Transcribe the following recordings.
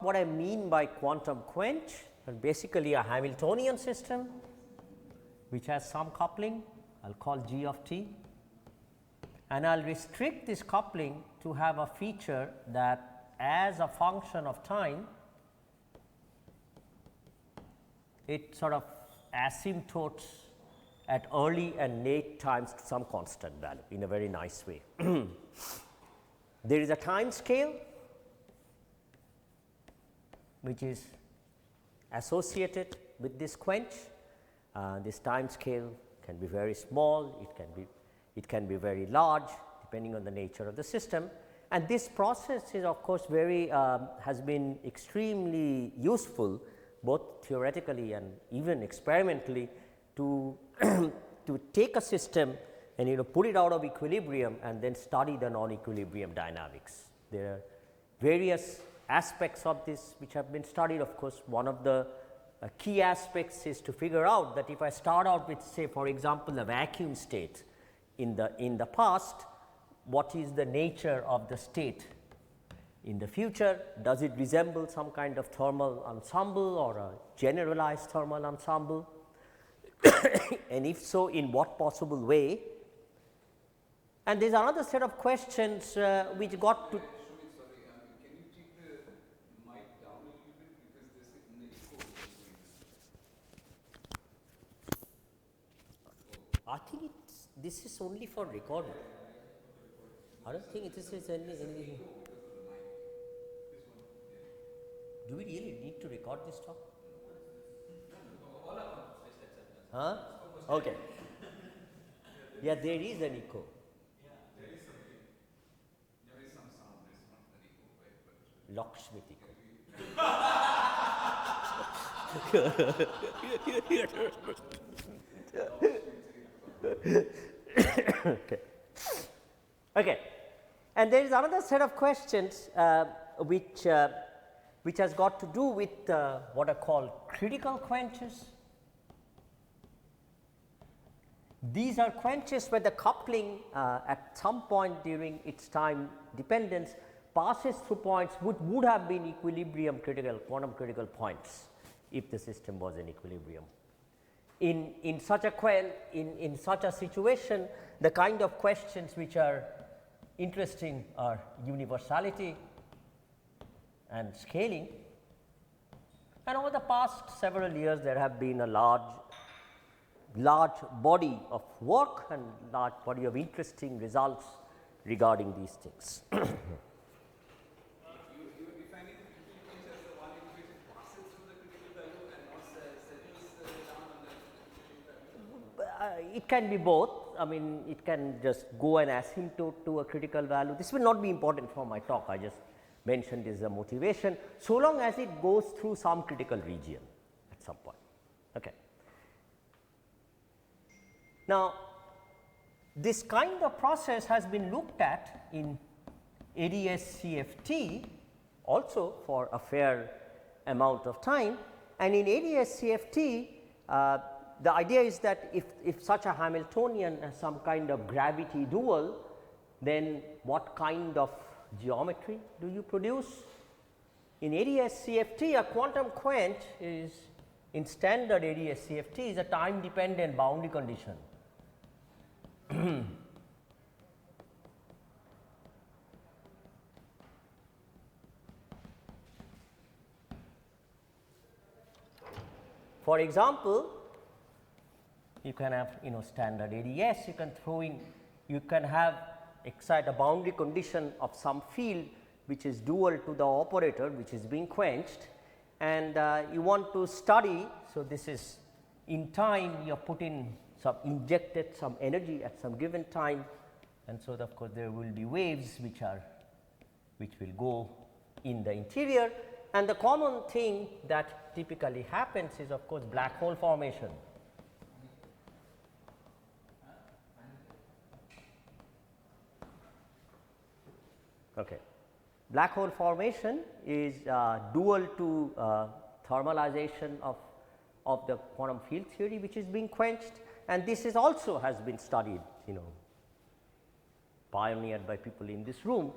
what I mean by quantum quench, and basically a Hamiltonian system which has some coupling, I will call G of t, and I will restrict this coupling to have a feature that as a function of time, it sort of asymptotes at early and late times to some constant value in a very nice way. There is a time scale which is associated with this quench. This time scale can be very small, it can be very large depending on the nature of the system, and this process is of course very has been extremely useful both theoretically and even experimentally to to take a system and put it out of equilibrium and then study the non-equilibrium dynamics. There are various aspects of this which have been studied. Of course, one of the key aspects is to figure out that if I start out with, say, for example, a vacuum state in the past, what is the nature of the state in the future? Does it resemble some kind of thermal ensemble or a generalized thermal ensemble? And if so, in what possible way? And there is another set of questions which got to. I think this is only for recording. I don't think this is anything. Do we really need to record this talk? Huh? Okay. Yeah, there is an echo. There is some sound, it's not an echo, right? Locksmith echo. Okay. Okay. And there is another set of questions which has got to do with what are called critical quenches. These are quenches where the coupling at some point during its time dependence passes through points which would have been equilibrium critical, quantum critical points if the system was in equilibrium. In such a situation, the kind of questions which are interesting are universality and scaling. And over the past several years, there have been a large body of work and large body of interesting results regarding these things. It can be both. I mean, it can just go and asymptote to a critical value. This will not be important for my talk. I just mentioned this as a motivation, so long as it goes through some critical region at some point. Okay. Now, this kind of process has been looked at in ADS-CFT also for a fair amount of time, and in ADS-CFT the idea is that if such a Hamiltonian has some kind of gravity dual, then what kind of geometry do you produce? In ADS-CFT, a quantum quench is, in standard ADS-CFT, is a time dependent boundary condition. For example, you can have standard ADS, you can throw in, you can have excite a boundary condition of some field which is dual to the operator which is being quenched, and you want to study. So, this is in time you have put in some injected some energy at some given time, and so of course, there will be waves which will go in the interior, and the common thing that typically happens is of course black hole formation. Okay. Black hole formation is dual to thermalization of the quantum field theory which is being quenched, and this is also has been studied, pioneered by people in this room.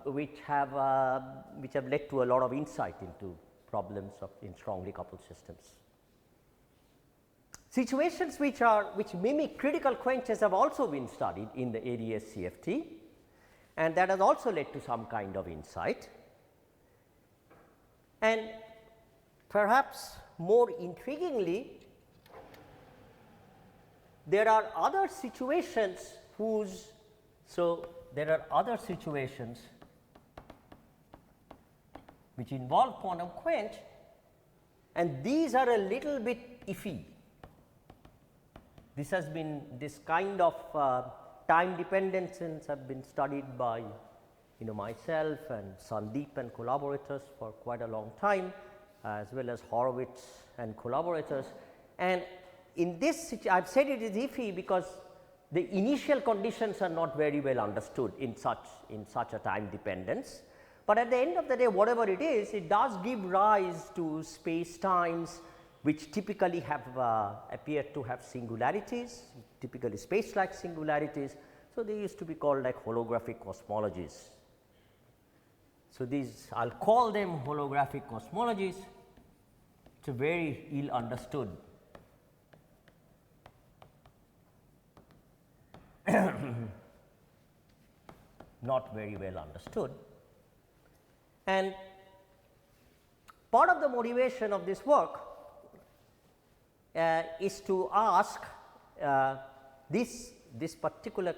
which have led to a lot of insight into problems in strongly coupled systems. Situations which mimic critical quenches have also been studied in the ADS-CFT, and that has also led to some kind of insight. And perhaps more intriguingly, there are other situations which involve quantum quench, and these are a little bit iffy. This kind of time dependencies have been studied by myself and Sandeep and collaborators for quite a long time, as well as Horowitz and collaborators. And in this, I have said it is iffy because the initial conditions are not very well understood in such a time dependence. But at the end of the day, whatever it is, it does give rise to space times which typically have appeared to have singularities, typically space-like singularities. So, they used to be called like holographic cosmologies. So, these I will call them holographic cosmologies. It is a very ill understood not very well understood. And part of the motivation of this work is to ask this particular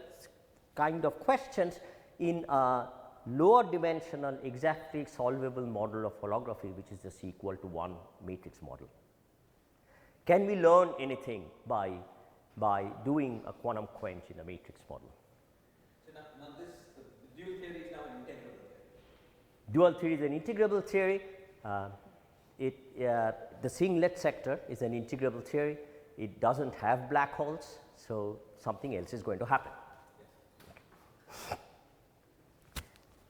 kind of questions in a lower dimensional exactly solvable model of holography, which is the C equal to 1 matrix model. Can we learn anything by doing a quantum quench in a matrix model? So now this the dual theory is now an integrable theory. Dual theory is an integrable theory. The singlet sector is an integrable theory. It does not have black holes, so something else is going to happen. Yes. Okay.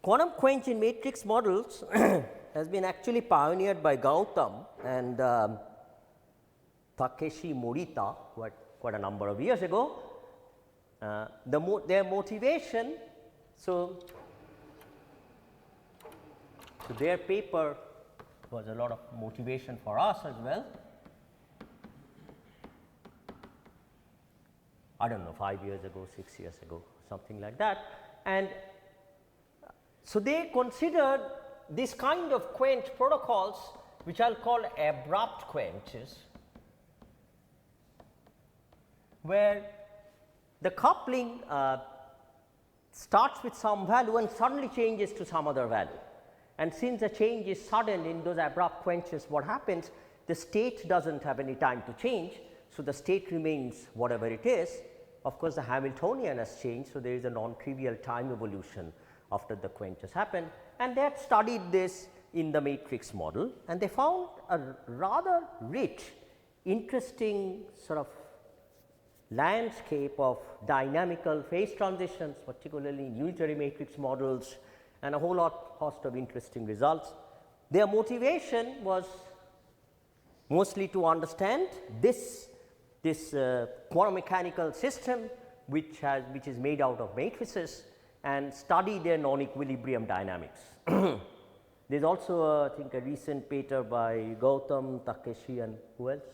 Quantum quench in matrix models has been actually pioneered by Gautam and Takeshi Morita quite a number of years ago. Their motivation, so their paper was a lot of motivation for us as well. I do not know, 5 years ago, 6 years ago, something like that. And so, they considered this kind of quench protocols, which I will call abrupt quenches, where the coupling starts with some value and suddenly changes to some other value. And since the change is sudden in those abrupt quenches, what happens? The state does not have any time to change. So, the state remains whatever it is. Of course, the Hamiltonian has changed. So, there is a non-trivial time evolution after the quench has happened, and they had studied this in the matrix model, and they found a rather rich, interesting sort of landscape of dynamical phase transitions, particularly in unitary matrix models, and a whole host of interesting results. Their motivation was mostly to understand this quantum mechanical system which is made out of matrices and study their non-equilibrium dynamics. There is also I think a recent paper by Gautam, Takeshi and who else?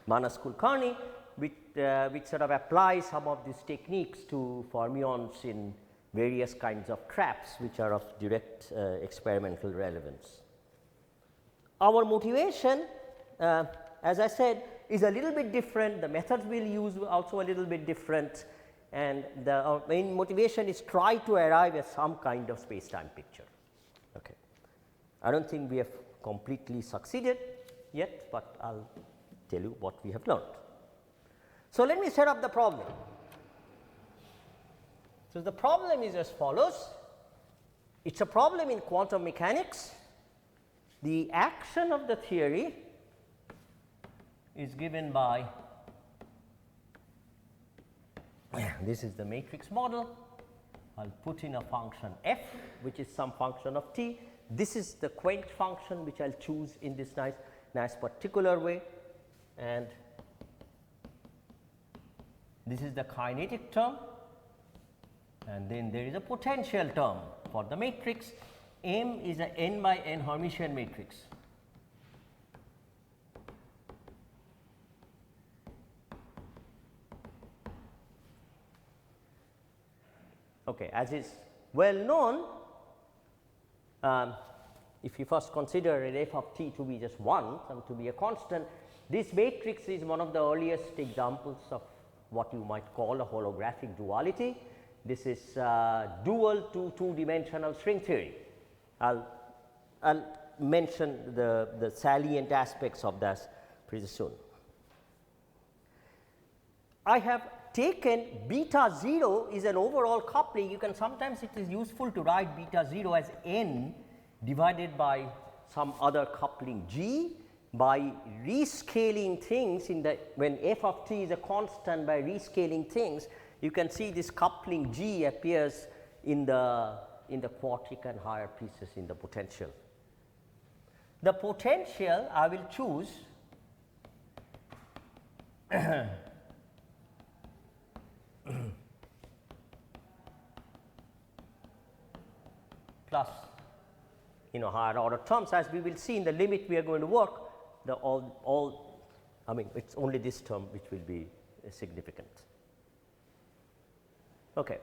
Manas Kulkarni, which sort of applies some of these techniques to fermions in various kinds of traps which are of direct experimental relevance. Our motivation, as I said, is a little bit different. The methods we will use also a little bit different, and our main motivation is try to arrive at some kind of space-time picture. Okay. I do not think we have completely succeeded yet, but I will tell you what we have learned. So, let me set up the problem. So, the problem is as follows. It is a problem in quantum mechanics. The action of the theory is given by this is the matrix model. I will put in a function f, which is some function of t. This is the quench function which I will choose in this nice particular way, and this is the kinetic term. and then there is a potential term for the matrix. M is a n by n Hermitian matrix. Okay, as is well known, if you first consider an f of t to be just 1, to be a constant, this matrix is one of the earliest examples of what you might call a holographic duality. This is dual to two-dimensional string theory. I'll mention the salient aspects of this pretty soon. I have taken beta 0 is an overall coupling. You can sometimes it is useful to write beta 0 as n divided by some other coupling g by rescaling things in the when f of t is a constant. By rescaling things, you can see this coupling g appears in the quartic and higher pieces in the potential. The potential I will choose plus higher order terms. As we will see in the limit we are going to work, the all I mean it is only this term which will be significant. Okay.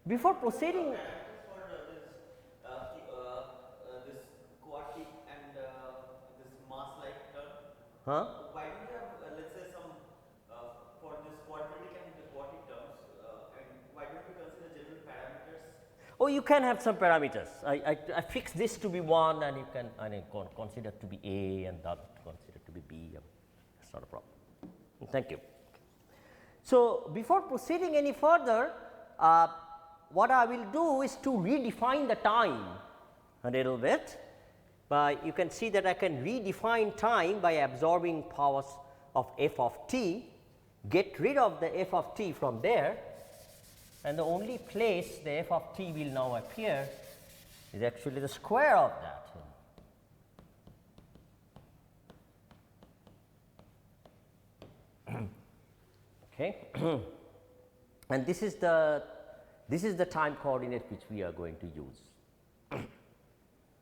Before proceeding, this quartic and this mass like term, why don't you have let's say some for this quadratic and the quartic terms, and why don't you consider general parameters? Oh, you can have some parameters. I fix this to be 1 and you can consider to be A and that consider to be B. That's not a problem. Thank you. So, before proceeding any further, what I will do is to redefine the time a little bit. You can see that I can redefine time by absorbing powers of f of t, get rid of the f of t from there, and the only place the f of t will now appear is actually the square of that. Okay. And this is the time coordinate which we are going to use.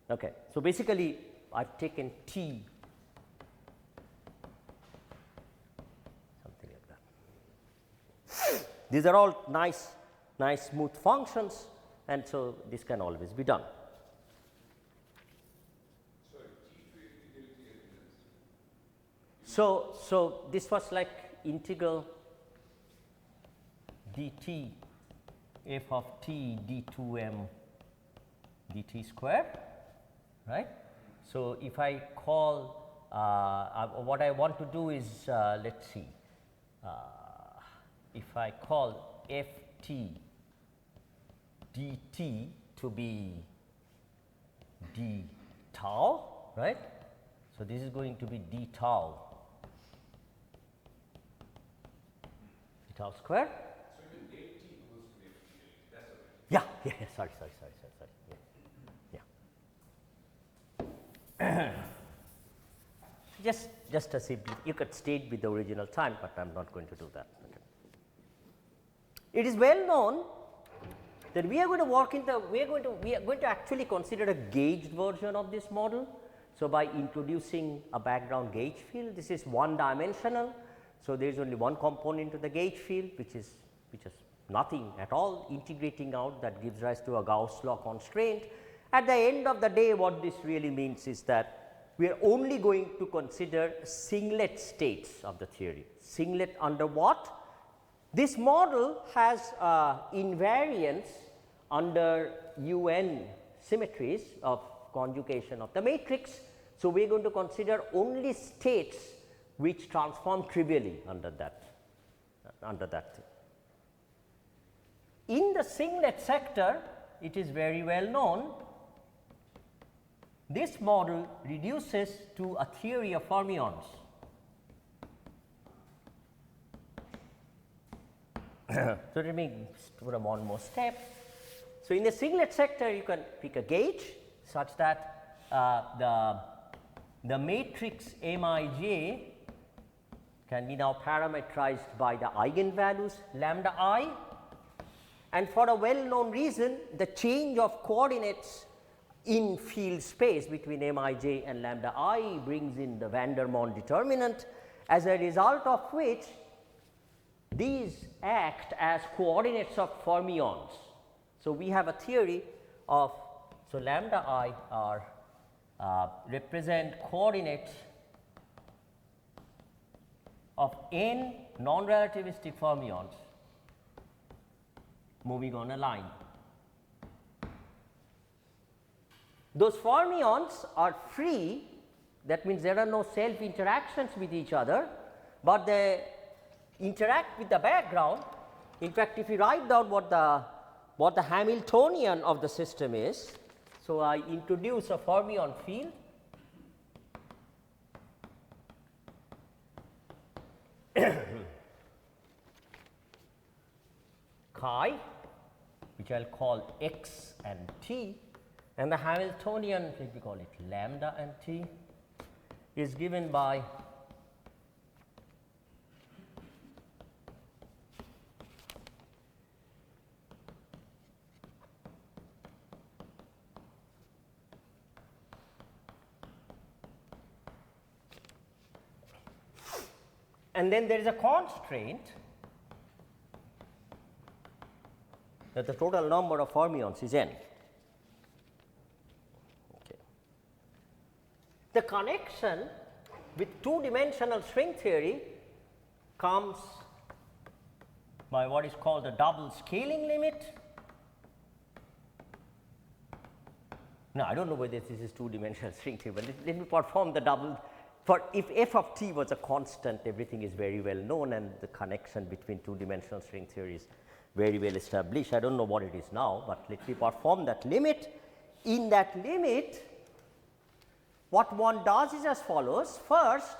Okay. So, basically I have taken t something like that. These are all nice smooth functions, and so this can always be done. So this was like integral dt f of t d2m dt square, right. So, if I call what I want to do is let us see, if I call f t dt to be d tau, right. So, this is going to be d tau square. So even date t goes to f t, that's okay. Yeah, sorry. Yeah. Just a simple, you could state with the original time, but I am not going to do that. Okay. It is well known that we are going to work in the, we are going to actually consider a gauged version of this model. So, by introducing a background gauge field, this is one dimensional. So, there is only one component to the gauge field which is nothing at all, integrating out, that gives rise to a Gauss law constraint. At the end of the day, what this really means is that we are only going to consider singlet states of the theory. Singlet under what? This model has invariance under UN symmetries of conjugation of the matrix. So, we are going to consider only states which transform trivially under that thing. In the singlet sector, it is very well known, this model reduces to a theory of fermions. So, let me put one more step. So, in the singlet sector, you can pick a gauge such that the matrix Mij can be now parameterized by the eigenvalues lambda I, And for a well known reason, the change of coordinates in field space between Mij and lambda I brings in the van der Monde determinant, as a result of which these act as coordinates of fermions. So, we have a theory of, so lambda I are represent coordinates of n non-relativistic fermions moving on a line. Those fermions are free, that means there are no self interactions with each other, but they interact with the background. In fact, if you write down what the Hamiltonian of the system is, so I introduce a fermion field chi, which I will call x and t, and the Hamiltonian, let me call it lambda and t, is given by and then there is a constraint that the total number of fermions is n. Okay. The connection with two-dimensional string theory comes by what is called the double scaling limit. Now, I do not know whether this is two-dimensional string theory, but let me perform the double. For if f of t was a constant, everything is very well known, and the connection between two-dimensional string theory is very well established. I do not know what it is now, but let me perform that limit. In that limit, what one does is as follows. First,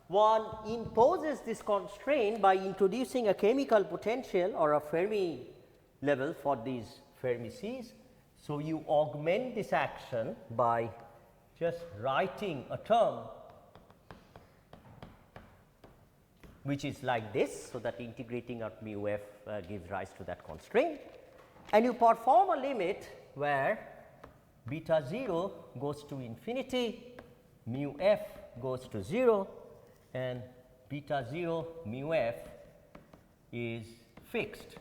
one imposes this constraint by introducing a chemical potential or a Fermi level for these Fermi-Cs. So, you augment this action by just writing a term which is like this. So, that integrating out mu f gives rise to that constraint, and you perform a limit where beta 0 goes to infinity, mu f goes to 0, and beta 0 mu f is fixed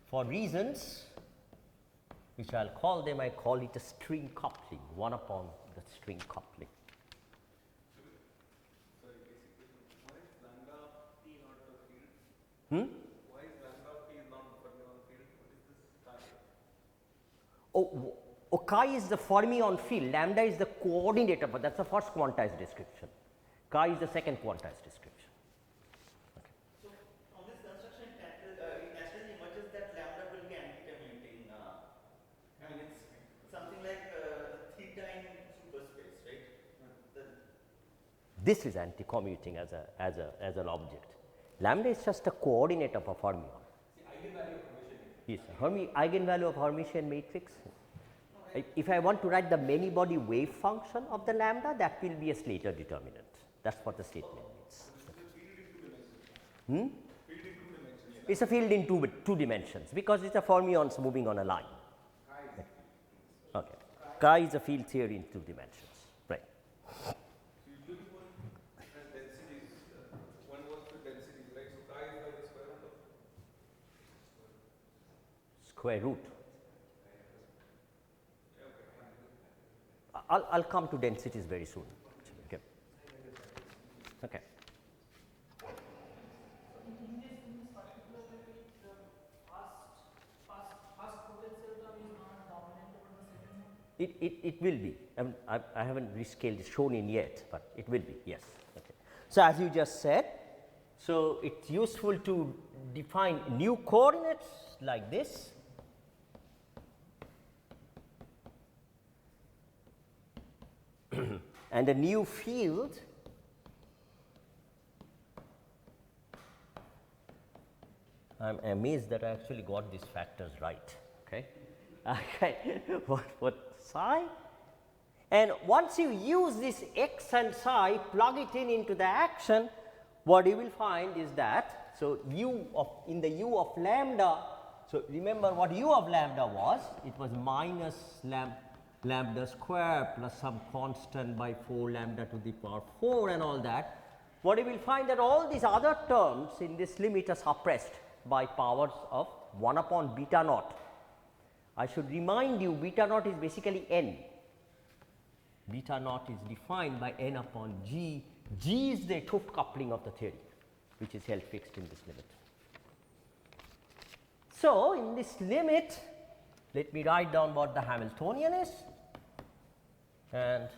for reasons which I will call them, I call it a string coupling, 1 upon the string coupling. Why is lambda t not the fermion field? What is this chi? Chi is the fermion field, lambda is the coordinator, but that is the first quantized description. Chi is the second quantized description. So, from this construction, it naturally emerges that lambda will be anti-commutating. I mean, it's something like theta in superspace, right? This is anti-commuting as an object. Lambda is just a coordinate of a fermion. Eigenvalue of Hermitian Yes, eigenvalue of Hermitian matrix. If I want to write the many body wave function of the lambda, that will be a Slater determinant. That is what the statement means. It is a field in two dimensions, because it is a fermions moving on a line. Okay. Chi is a field theory in 2 dimensions. Right. Usually one has densities, one works with densities, right? So chi is like the square root of Square root. I will come to densities very soon. Okay. Okay. In this particular way, the first potential term is not dominant over the second one? It will be. I have not rescaled it, shown in yet, but it will be, yes. Okay. So, as you just said, so it is useful to define new coordinates like this. And a new field I am amazed that I actually got these factors right. Okay. Okay. What psi? And once you use this x and psi, plug it into the action, what you will find is that So, u of in the u of lambda, so remember what u of lambda was, it was minus lambda square plus some constant by 4 lambda to the power 4 and all that. What you will find that all these other terms in this limit are suppressed by powers of 1 upon beta naught. I should remind you, beta naught is basically n. Beta naught is defined by n upon g. G is the 't Hooft coupling of the theory, which is held fixed in this limit. So, in this limit, let me write down what the Hamiltonian is, and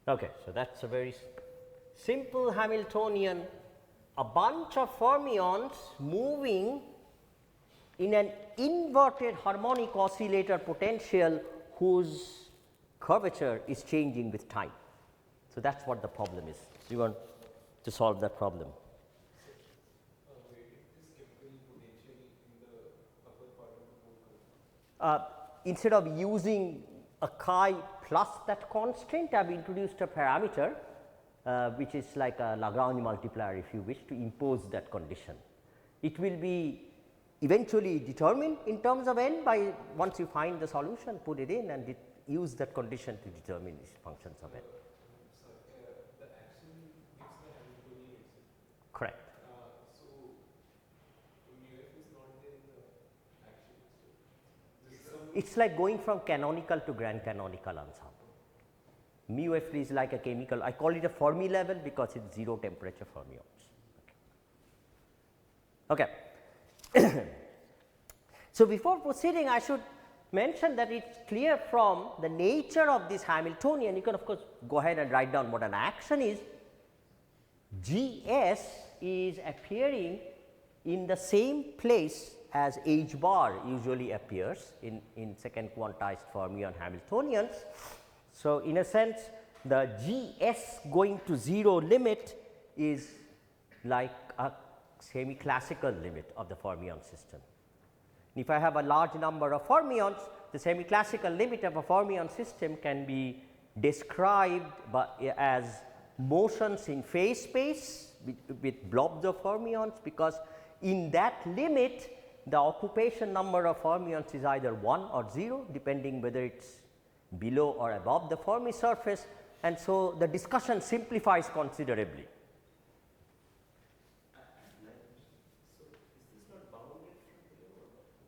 okay, so that is a very simple Hamiltonian, a bunch of fermions moving in an inverted harmonic oscillator potential whose curvature is changing with time. So, that is what the problem is. So, you want to solve that problem. Where did this chemical potential in the upper part of the whole curve? Instead of using a chi plus that constant, I have introduced a parameter which is like a Lagrange multiplier if you wish to impose that condition. It will be eventually determined in terms of n by once you find the solution, put it in and use that condition to determine these functions of n. The action gives the Hamiltonian itself. Correct. So, mu f is not there in the action. So, It is like going from canonical to grand canonical ensemble. Mu f is like a chemical, I call it a Fermi level because it is 0 temperature fermions. Okay. So, before proceeding, I should mention that it is clear from the nature of this Hamiltonian, you can of course go ahead and write down what an action is. Gs is appearing in the same place as h bar usually appears in second quantized fermion Hamiltonians. So, in a sense the Gs going to 0 limit is like a semi classical limit of the fermion system. If I have a large number of fermions, the semi classical limit of a fermion system can be described as motions in phase space with blobs of fermions, because in that limit the occupation number of fermions is either 1 or 0 depending whether it is below or above the Fermi surface, and so the discussion simplifies considerably.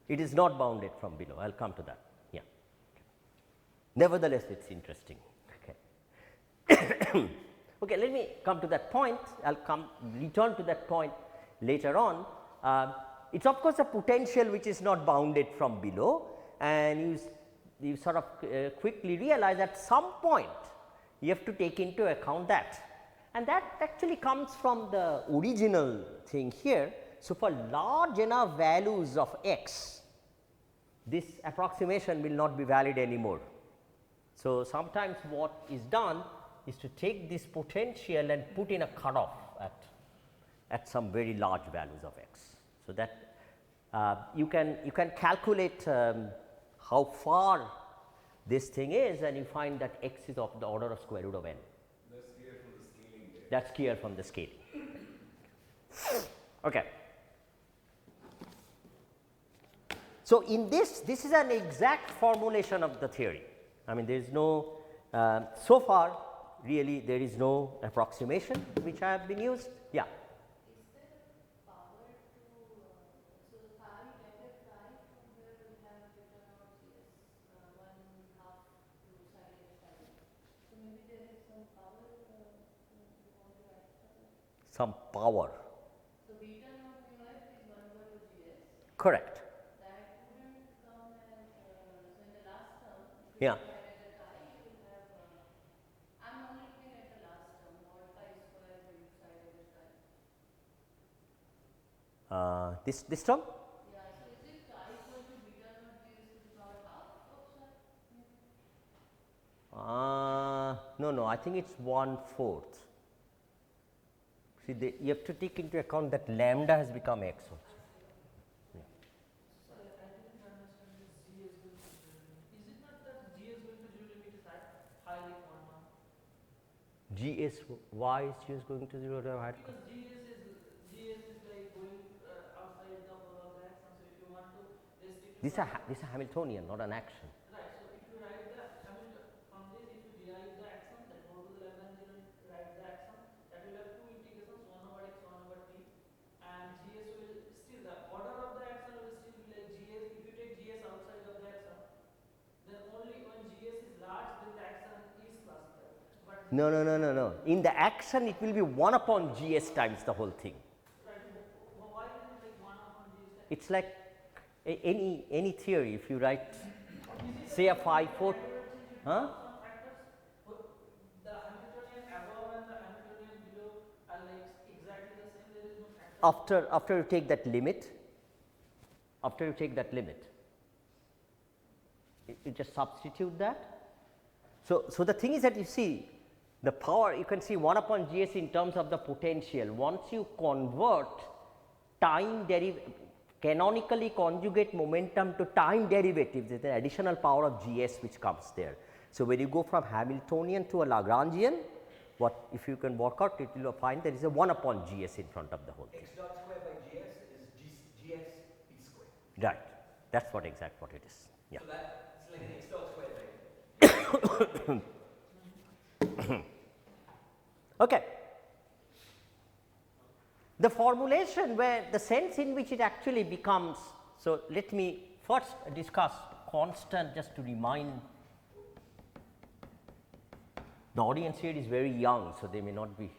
It is not bounded from below, I will come to that. Yeah. Nevertheless, it is interesting. Okay. Okay, let me come to that point. I will return to that point later on. It is of course a potential which is not bounded from below, and you sort of quickly realize at some point you have to take into account that, and that actually comes from the original thing here. So, for large enough values of x, this approximation will not be valid anymore. So, sometimes what is done is to take this potential and put in a cutoff at some very large values of x. So, that you can calculate how far this thing is, and you find that x is of the order of square root of n. that's clear from the scaling there. That is clear from the scaling. Okay. So, in this is an exact formulation of the theory. I mean, there is no so far really there is no approximation which I have been used. Yeah. Is there a power to, so the chi, negative chi, from where we have beta naught gs, 1/2 to psi dash psi. So maybe there is some power you want to write for that. Some power. So beta naught mu f is 1/2 gs. Correct. That wouldn't come as, so in the last term, if Yeah. you divide the chi, you will have, I'm only looking at the last term, mod pi square into psi dash psi. This term? Yeah, so is it chi equal to beta naught gs to the power half of psi? No, I think it's 1/4. See, you have to take into account that lambda has become x also. Sorry, I didn't understand this G is going to 0 limit. Is it not that G is going to 0 limit is highly quantum? Why is G is going to 0 limit? Because GS is like going outside the axon. So if you want to restrict This is a Hamiltonian, not an action. right. So if you write the Hamilton from this, if you derive the action, then go to the Lagrangian and write the action, that will have two integrations, 1 over x, 1 over t, and GS will still the order of the action will still be like GS. If you take GS outside of the action, then only when GS is large, then the action is classical. But No. In the action, it will be 1 upon GS times the whole thing. right, why is it like 1 upon GS? It's like any theory. If you write, say a 5/4, huh? Some factors, the Hamiltonian above and the Hamiltonian below are like exactly the same. There is no factor. After you take that limit, you just substitute that. So the thing is that you see the power, you can see 1 upon GS in terms of the potential. Once you convert canonically conjugate momentum to time derivatives, there is an additional power of GS which comes there. So when you go from Hamiltonian to a Lagrangian, if you can work out, it will find there is a 1 upon GS in front of the whole thing. X dot square by GS is GS p square. Right, that's what it is. Yeah. So that it's like an X dot square, right? Okay. The formulation where the sense in which it actually becomes, so let me first discuss constant just to remind the audience here is very young, so they may not be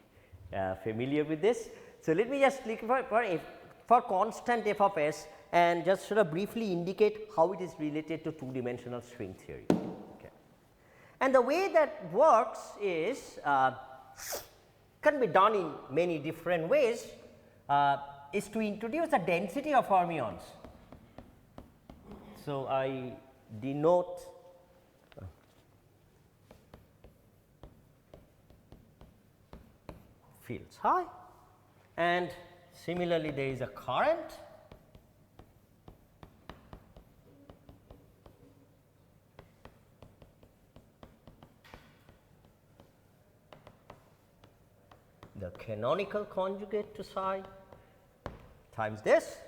familiar with this. So let me just look for constant f of s and just sort of briefly indicate how it is related to two-dimensional string theory. Okay. And the way that works is can be done in many different ways, is to introduce a density of fermions. So I denote fields high, and similarly there is a current. The canonical conjugate to psi times this,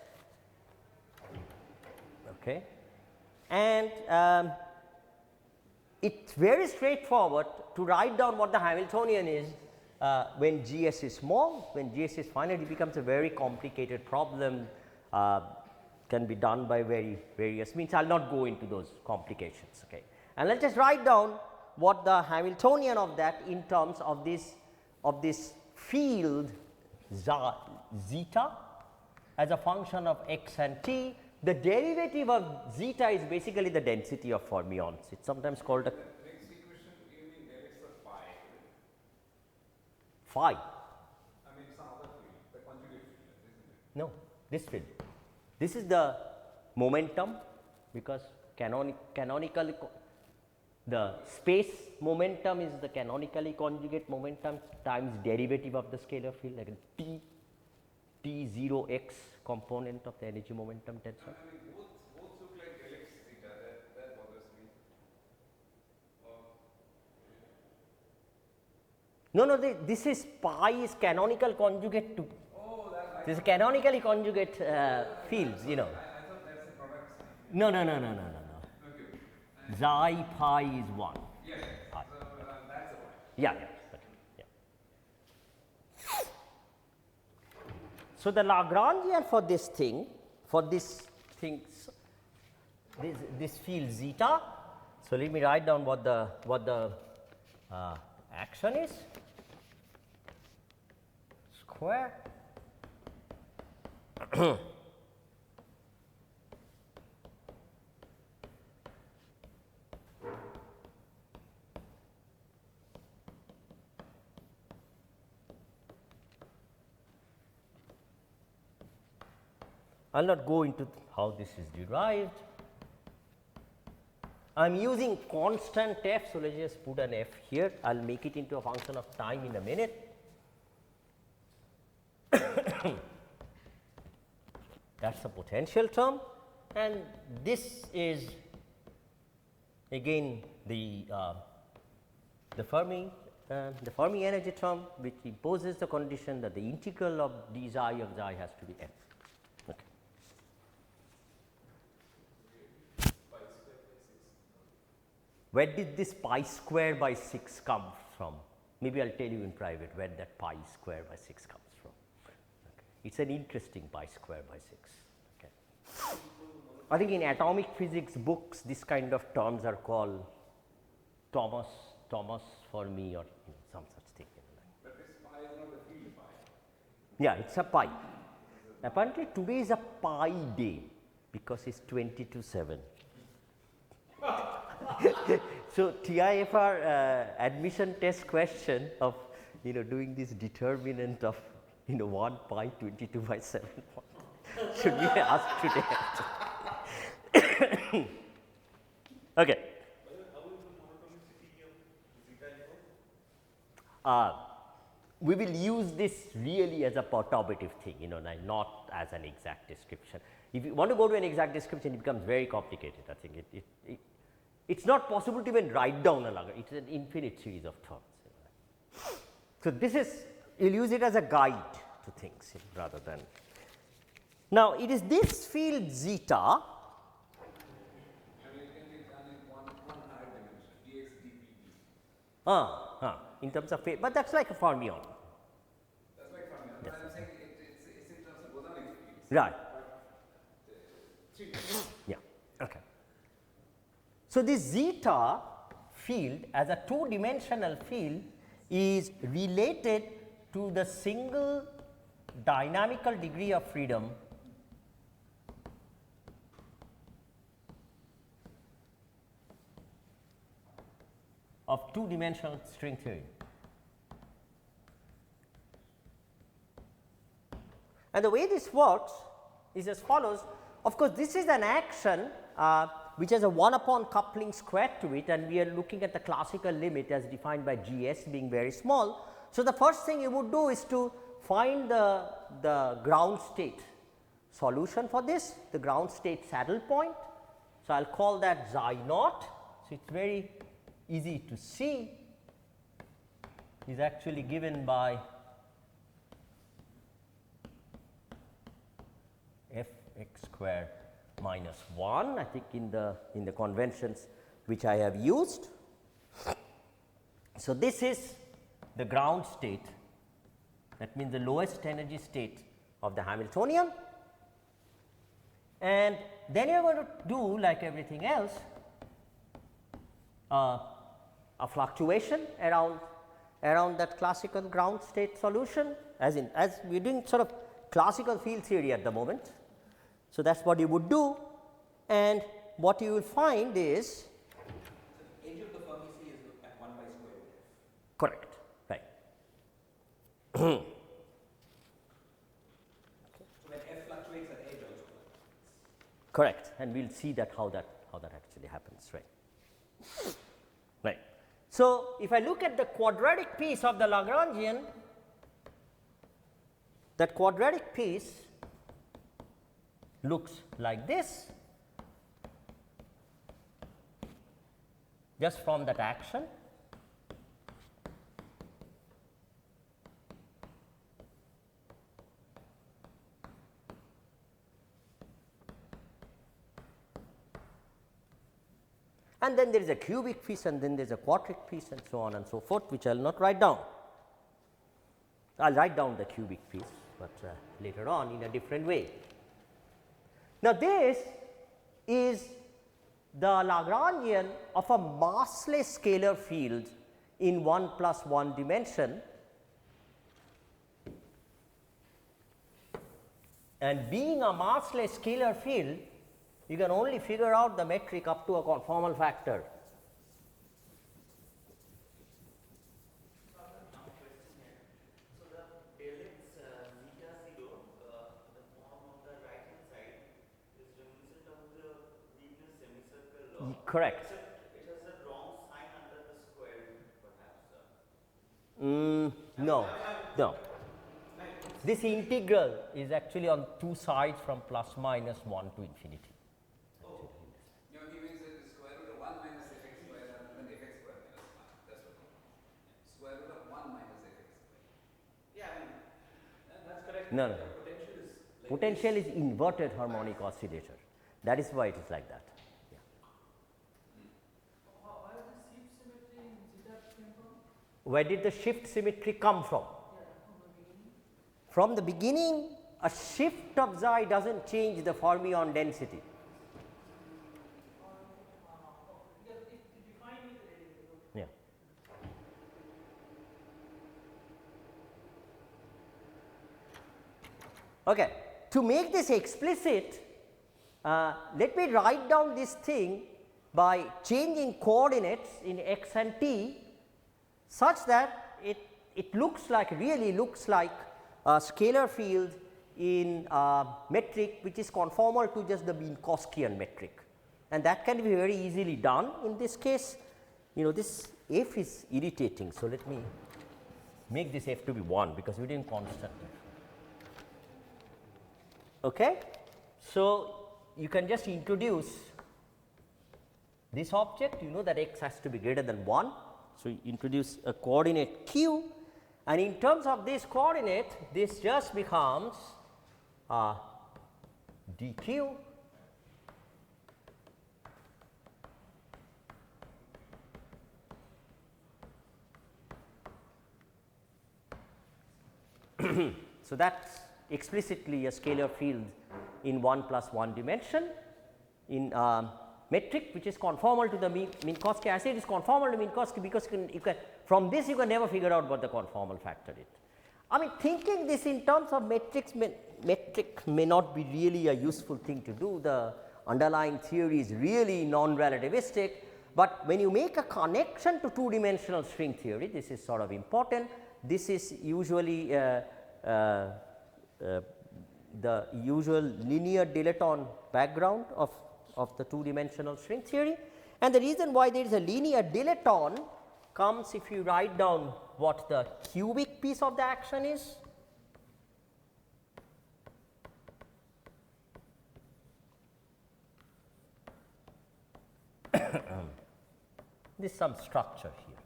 okay, and it's very straightforward to write down what the Hamiltonian is when GS is small. When GS is finite, it becomes a very complicated problem, can be done by various means. I will not go into those complications, okay. And let us just write down what the Hamiltonian of that in terms of this field zeta as a function of x and t. The derivative of zeta is basically the density of fermions. It is sometimes called a Next equation, you mean there is a phi. phi. I mean some other field, the conjugate field, isn't it? No, this field. This is the momentum, because canonically the space momentum is the canonically conjugate momentum times derivative of the scalar field, like a t0x component of the energy momentum tensor. I mean both look like del x theta, that bothers me. No, this is pi is canonical conjugate to, this is canonically conjugate fields, you know. I thought that's the product sign. No. Okay. Xi pi is 1. Yes, Pi. so that's the one. Yeah. So the Lagrangian for this field zeta. So let me write down what the action is. Square. I will not go into how this is derived. I am using constant f, so let us just put an f here. I will make it into a function of time in a minute. That is a potential term, and this is again the Fermi energy term, which imposes the condition that the integral of d xi of xi has to be f. Okay. Where did this pi square by 6 come from? Maybe I will tell you in private where that pi square by 6 comes from. Okay. It is an interesting pi square by 6. Okay. I think in atomic physics books this kind of terms are called Thomas Fermi or some such thing. But this pi is not a field pi. Yeah, it is a pi. Apparently today is a pi day because it is 20 to 7. So, TIFR admission test question of doing this determinant of 1 pi 22 by 7 should be asked today. Okay. We will use this really as a perturbative thing, not as an exact description. If you want to go to an exact description, it becomes very complicated. I think it is not possible to even write down a Lagrangian. It is an infinite series of terms. So, this is you will use it as a guide to things rather than. Now, it is this field zeta. I mean, it can be done in one higher dimension, dx dpt. In terms of phase, but that is like a fermion. That's like Fermi. But I'm saying it's in terms of bosonic fields. Right. But, Yeah. Okay. So, this zeta field as a two-dimensional field is related to the single dynamical degree of freedom of two-dimensional string theory. And the way this works is as follows. Of course, this is an action which has a 1 upon coupling square to it, and we are looking at the classical limit as defined by G s being very small. So, the first thing you would do is to find the ground state solution for this, the ground state saddle point. So, I will call that xi naught. So, it is very easy to see, is actually given by f x square minus 1, I think in the conventions which I have used. So, this is the ground state, that means the lowest energy state of the Hamiltonian, and then you are going to do like everything else a fluctuation around that classical ground state solution, as we are doing sort of classical field theory at the moment. So, that is what you would do, and what you will find is The edge of the Fermi sea is at 1 by square root f. correct, right. So when f fluctuates at edge also. Correct, and we will see that how that actually happens, right. Right. So, if I look at the quadratic piece of the Lagrangian, that quadratic piece looks like this, just from that action. And then there is a cubic piece, and then there is a quartic piece, and so on and so forth, which I will not write down. I will write down the cubic piece, but later on in a different way. Now, this is the Lagrangian of a massless scalar field in 1 plus 1 dimension, and being a massless scalar field, you can only figure out the metric up to a conformal factor. So the del x zeta 0, the form of the right hand side is reminiscent of the weakness semicircle law. Correct. Except No, no. This integral is actually on two sides from plus minus 1 to infinity. No, he means that the square root of 1 minus fx square rather than fx square minus 1. That's what he means. Square root of 1 minus fx square. Yeah, I mean, That's correct. No, no. The potential is like Potential is inverted harmonic oscillator. That is why it is like that. Why the shift symmetry in zeta came from? Where did the shift symmetry come from? From the beginning, a shift of xi does not change the fermion density. Yeah. Okay. To make this explicit, let me write down this thing by changing coordinates in x and t such that it looks like, really looks like a scalar field in metric which is conformal to just the Minkowskian metric, and that can be very easily done. In this case, you know, this f is irritating. So, let me make this f to be 1 because we did not constant. Okay. So, you can just introduce this object, you know that x has to be greater than 1. So, you introduce a coordinate q, and in terms of this coordinate, this just becomes dq so that is explicitly a scalar field in 1 plus 1 dimension in metric which is conformal to the Minkowski. I say it is conformal to Minkowski because you can from this you can never figure out what the conformal factor is. I mean, thinking this in terms of metric may not be really a useful thing to do. The underlying theory is really non-relativistic, but when you make a connection to two dimensional string theory, this is sort of important. This is usually the usual linear dilaton background of the two dimensional string theory, and the reason why there is a linear dilaton comes if you write down what the cubic piece of the action is. There is some structure here.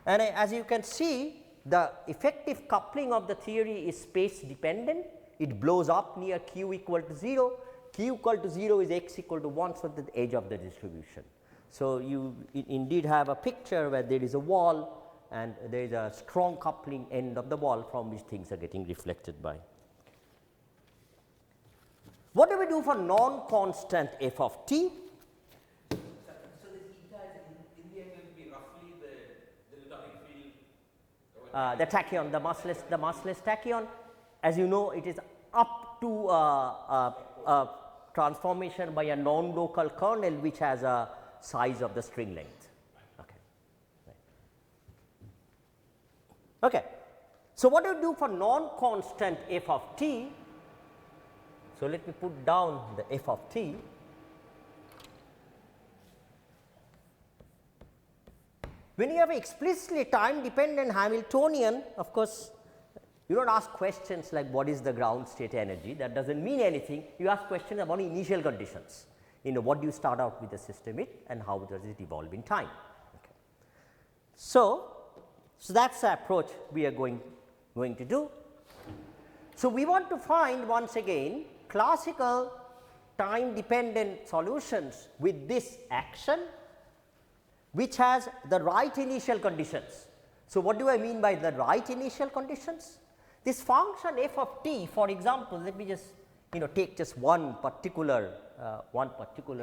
And as you can see, the effective coupling of the theory is space dependent. It blows up near q equal to 0. Q equal to 0 is x equal to 1, so the edge of the distribution. So, you indeed have a picture where there is a wall and there is a strong coupling end of the wall from which things are getting reflected by. What do we do for non-constant f of t? So this eta is in the end going to be roughly the Newtonic field. The tachyon, the massless tachyon. As you know, it is up to a transformation by a non-local kernel which has a size of the string length. Okay. Right. Okay. So, what do you do for non-constant f of t? So, let me put down the f of t. When you have explicitly time dependent Hamiltonian, of course, you do not ask questions like what is the ground state energy, that does not mean anything. You ask questions about initial conditions, you know, what do you start out with the system with and how does it evolve in time. Okay. So that is the approach we are going to do. So, we want to find once again classical time dependent solutions with this action which has the right initial conditions. So, what do I mean by the right initial conditions? This function f of t, for example, let me just take just one particular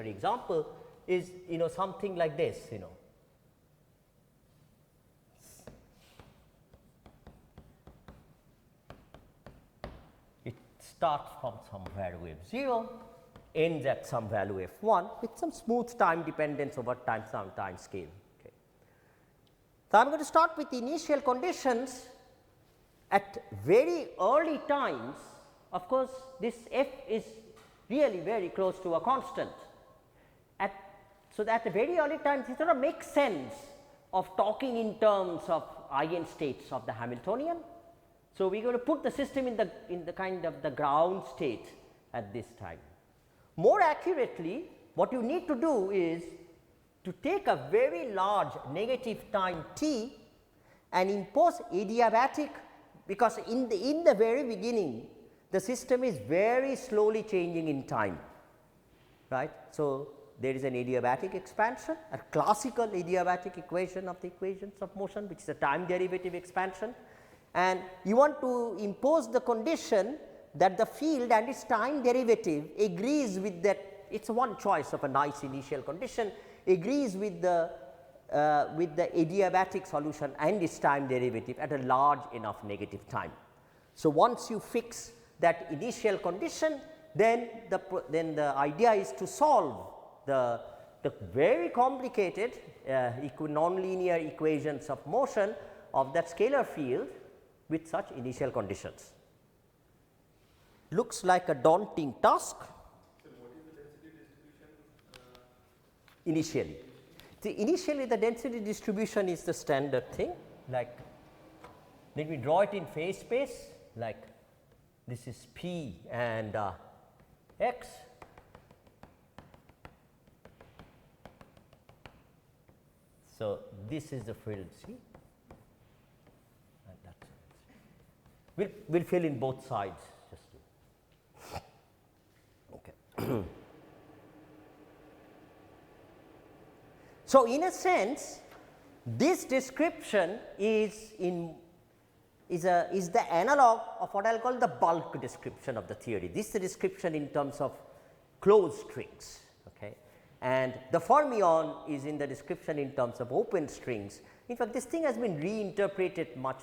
example is something like this. It starts from some value f0, ends at some value f1 with some smooth time dependence over some time scale. Okay. So, I am going to start with the initial conditions at very early times. Of course, this f is really very close to a constant. So, that at very early times it sort of makes sense of talking in terms of eigenstates of the Hamiltonian. So, we are going to put the system in the kind of the ground state at this time. More accurately, what you need to do is to take a very large negative time t and impose adiabatic, because in the very beginning the system is very slowly changing in time, right. So, there is an adiabatic expansion, a classical adiabatic equation of the equations of motion, which is a time derivative expansion, and you want to impose the condition that the field and its time derivative agrees with that. It is one choice of a nice initial condition, agrees with the adiabatic solution and its time derivative at a large enough negative time. So, once you fix that initial condition, then the idea is to solve the very complicated nonlinear equations of motion of that scalar field with such initial conditions. Looks like a daunting task. So, what is the density distribution? Initially. See, initially the density distribution is the standard thing, like let me draw it in phase space, like this is P and X. So, this is the field C, and that's we'll fill in both sides just to okay. So, in a sense this description is the analog of what I will call the bulk description of the theory. This is the description in terms of closed strings, okay, and the fermion is in the description in terms of open strings. In fact, this thing has been reinterpreted much,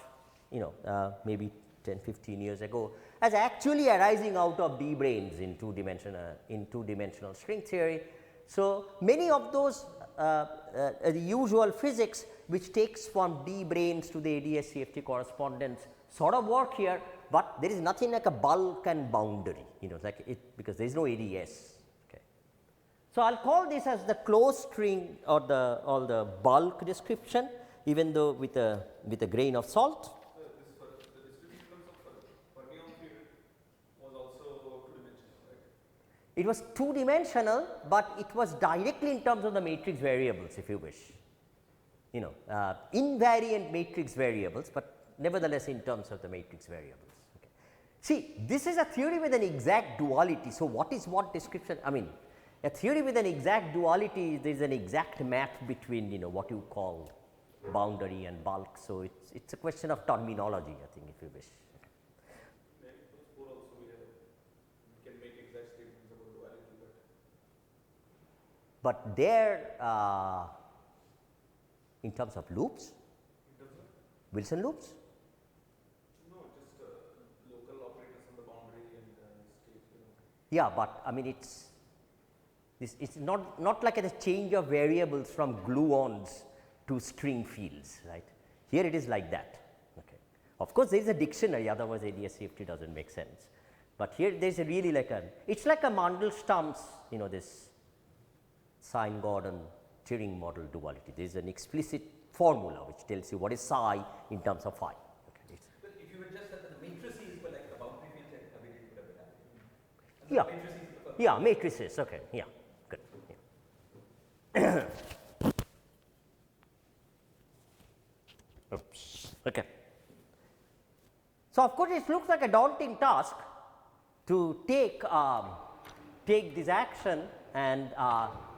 maybe 10-15 years ago as actually arising out of D branes in two dimensional string theory. So, many of those the usual physics which takes from D branes to the ADS-CFT correspondence sort of work here, but there is nothing like a bulk and boundary, like it, because there is no ADS. Okay. So, I will call this as the closed string or the bulk description, even though with a grain of salt. The distribution of fermion field was also two-dimensional, right? It was two-dimensional, but it was directly in terms of the matrix variables, if you wish, invariant matrix variables, but nevertheless in terms of the matrix variables. Okay. See, this is a theory with an exact duality. So, what is what description? I mean, a theory with an exact duality, there is an exact map between what you call boundary and bulk. So, it's a question of terminology, I think, if you wish. But there in terms of loops, Wilson loops? No, just local operators on the boundary and state. Yeah, but I mean it's not like a change of variables from gluons to string fields, right. Here it is like that. Okay. Of course, there is a dictionary, otherwise ADS-CFT does not make sense. But here there is a really like it's like a Mandelstam's, this Sine-Gordon Turing model duality. There is an explicit formula which tells you what is psi in terms of phi. Okay. But if you had just said that the matrices were like the boundary fields, I mean, it would have been happening. Yeah. Matrices, Yeah, matrices. Okay. Yeah. Good. Yeah. Oops. Okay. So, of course, it looks like a daunting task to take this action and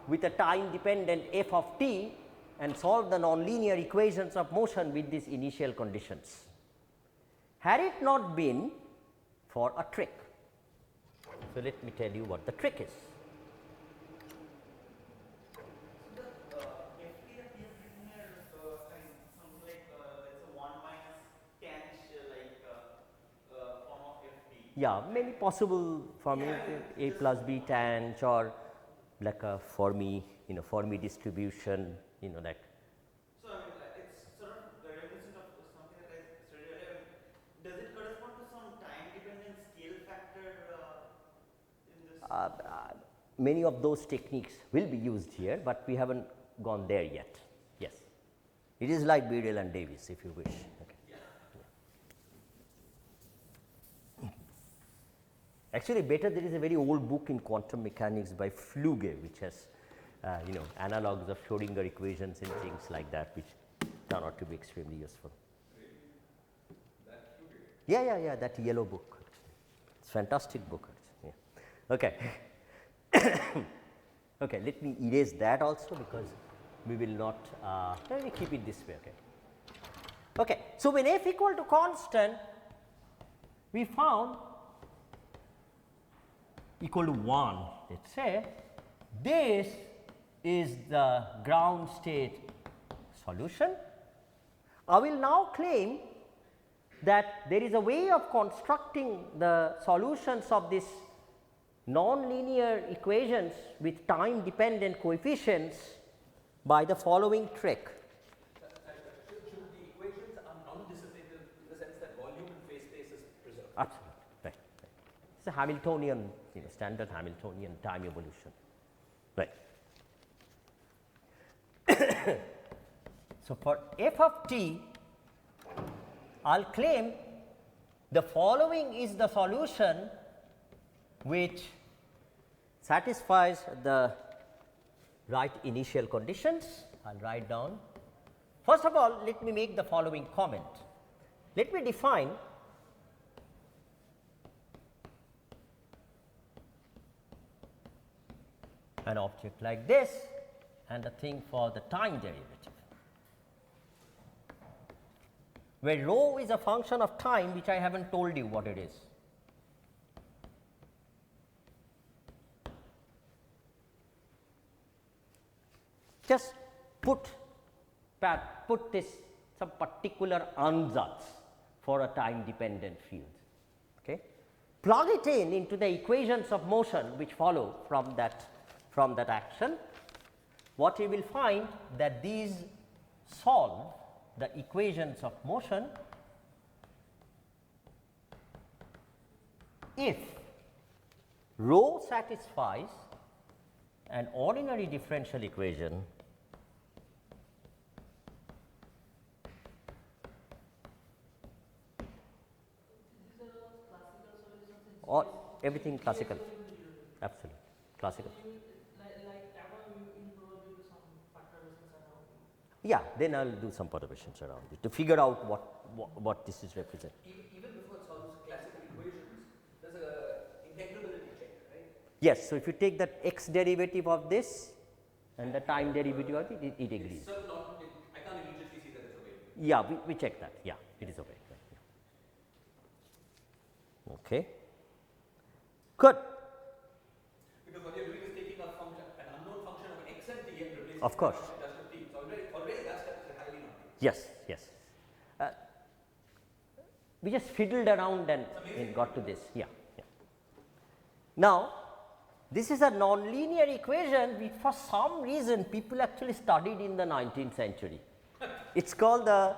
with a time dependent f of t and solve the nonlinear equations of motion with these initial conditions. Had it not been for a trick. So, let me tell you what the trick is. The FT appears written here something like let's say 1 minus Quench form of FT. Yeah, many possible formula, a plus b tanh or like a Fermi, Fermi distribution, like. So, I mean, it's sort of reminiscent of something that I studied earlier. Does it correspond to some time dependent scale factor in this? many of those techniques will be used here, but we have not gone there yet. Yes, it is like Beadle and Davis if you wish. Okay. Yeah. Actually, better there is a very old book in quantum mechanics by Fluge, which has analogues of Schrodinger equations and things like that, which turn out to be extremely useful. Yeah, that yellow book. It's a fantastic book. Yeah. Okay. Okay, let me erase that also because we will not, let me keep it this way. Okay. Okay, so when f equal to constant, we found equal to 1, let us say, this is the ground state solution. I will now claim that there is a way of constructing the solutions of this nonlinear equations with time dependent coefficients by the following trick. Should the equations are non-dissipative in the sense that volume and phase space is preserved? Absolutely, right. It's a Hamiltonian, standard Hamiltonian time evolution, right. So, for f of t, I will claim the following is the solution which satisfies the right initial conditions. I will write down. First of all, let me make the following comment. Let me define an object like this and a thing for the time derivative, where rho is a function of time which I have not told you what it is. Just put this some particular ansatz for a time dependent field. Okay. Plug it into the equations of motion which follow from that action. What you will find that these solve the equations of motion if rho satisfies an ordinary differential equation or everything classical, absolutely classical. Yeah, then I will do some perturbations around it to figure out what this is represent. Even before it solves classical equations, there is a integrability check, right? Yes, so if you take that x derivative of this and the time derivative of it, it agrees. So I can't immediately see that it's obeyed. Yeah, we check that. Yeah, it is obeyed. Right. Yeah. Okay. Good. Because what you're doing is taking a function, an unknown function of x and t and replacing Of course. it with t. So already that step is highly not. Yes, yes. We just fiddled around and got to this. Yeah, yeah. Now, this is a nonlinear equation which for some reason people actually studied in the 19th century. It's called the,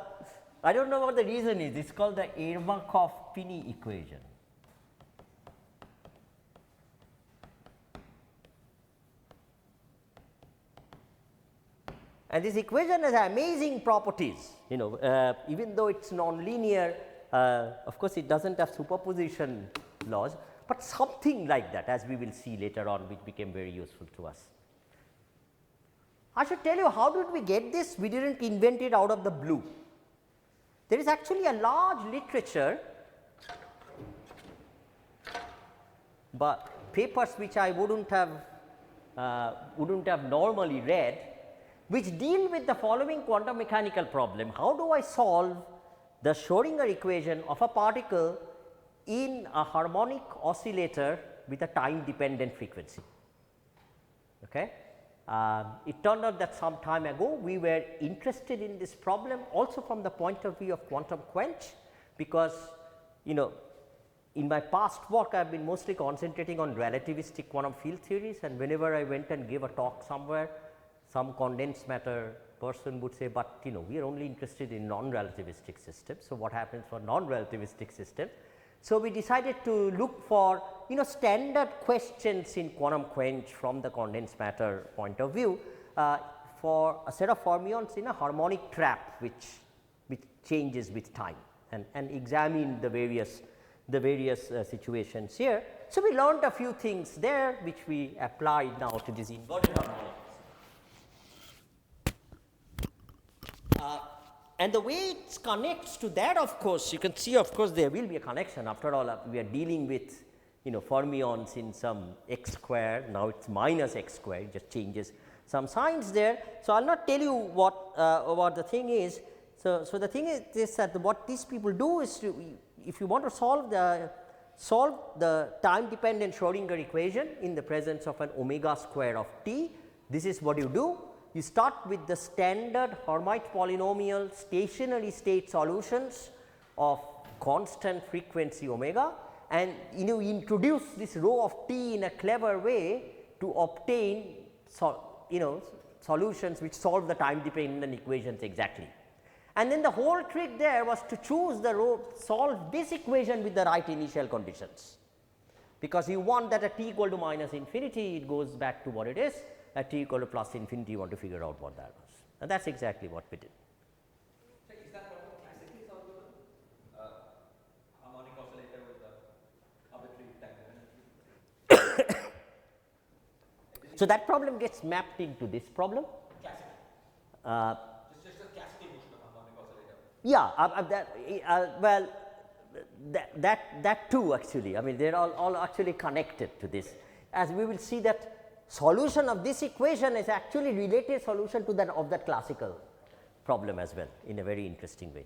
I don't know what the reason is, it's called the Yermakov-Pini equation. And this equation has amazing properties, even though it is nonlinear, of course, it does not have superposition laws, but something like that, as we will see later on, which became very useful to us. I should tell you, how did we get this? We did not invent it out of the blue. There is actually a large literature, but papers which I wouldn't have normally read, which deal with the following quantum mechanical problem. How do I solve the Schrodinger equation of a particle in a harmonic oscillator with a time dependent frequency? Okay. It turned out that some time ago we were interested in this problem also from the point of view of quantum quench, because in my past work I have been mostly concentrating on relativistic quantum field theories, and whenever I went and gave a talk somewhere, some condensed matter person would say, but we are only interested in non-relativistic systems. So, what happens for non-relativistic systems? So, we decided to look for standard questions in quantum quench from the condensed matter point of view for a set of fermions in a harmonic trap which changes with time and examine the various situations here. So, we learned a few things there which we applied now to this inverted harmonic. And the way it connects to that, of course, you can see, of course, there will be a connection. After all, we are dealing with fermions in some x square. Now, it is minus x square, it just changes some signs there. So, I will not tell you what the thing is. So, the thing is this, that what these people do is if you want to solve the time dependent Schrodinger equation in the presence of an omega square of t, this is what you do. You start with the standard Hermite polynomial stationary state solutions of constant frequency omega, and you introduce this rho of t in a clever way to obtain solutions which solve the time dependent equations exactly. And then the whole trick there was to choose the rho, solve this equation with the right initial conditions, because you want that at t equal to minus infinity it goes back to what it is, at t equal to plus infinity you want to figure out what that was, and that is exactly what we did. So, is that problem classically solvable? Harmonic oscillator with the arbitrary time dependence? So, that problem gets mapped into this problem. Classical. Just a classical motion of harmonic oscillator. Yeah, well, that too actually, I mean they are all actually connected to this, as we will see that solution of this equation is actually related solution to that of that classical problem as well in a very interesting way.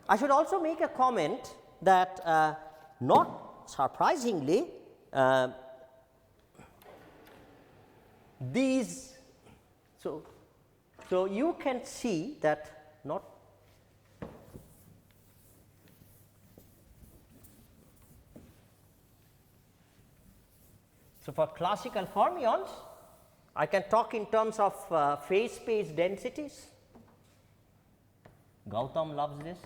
I should also make a comment that not surprisingly these, so you can see that not so for classical fermions I can talk in terms of phase space densities. Gautam loves this.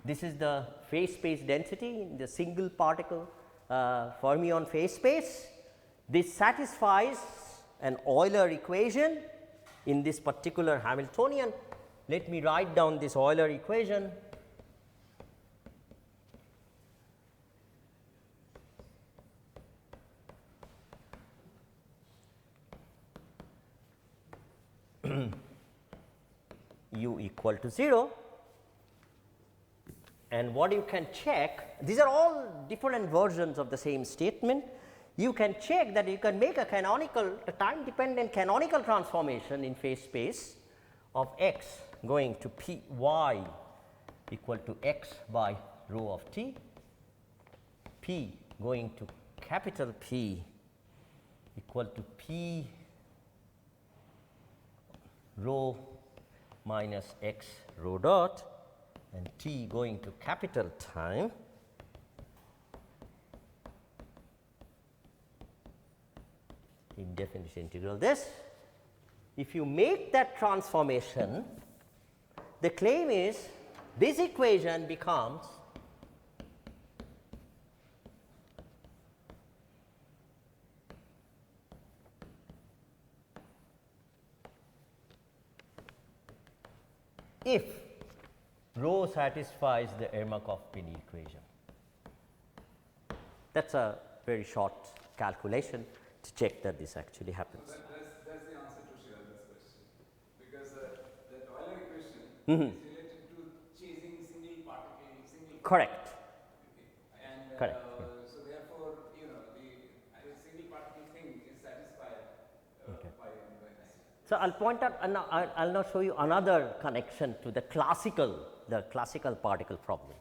This is the phase space density in the single particle fermion phase space. This satisfies an Euler equation in this particular Hamiltonian. Let me write down this Euler equation. U equal to 0, and what you can check, these are all different versions of the same statement. You can check that you can make a time dependent canonical transformation in phase space of x going to p y equal to x by rho of t, p going to capital P equal to p rho minus x rho dot, and t going to capital time indefinite integral this. If you make that transformation, the claim is this equation becomes if rho satisfies the Ermakov-Pini equation. That is a very short calculation to check that this actually happens. So that's the answer to Shirada's question, because the Euler equation Mm-hmm. is related to chasing single particle, Correct. and Correct. so therefore the single particle thing is satisfied Okay. by this. So, I will point out, and I will now show you another connection to the classical particle problem,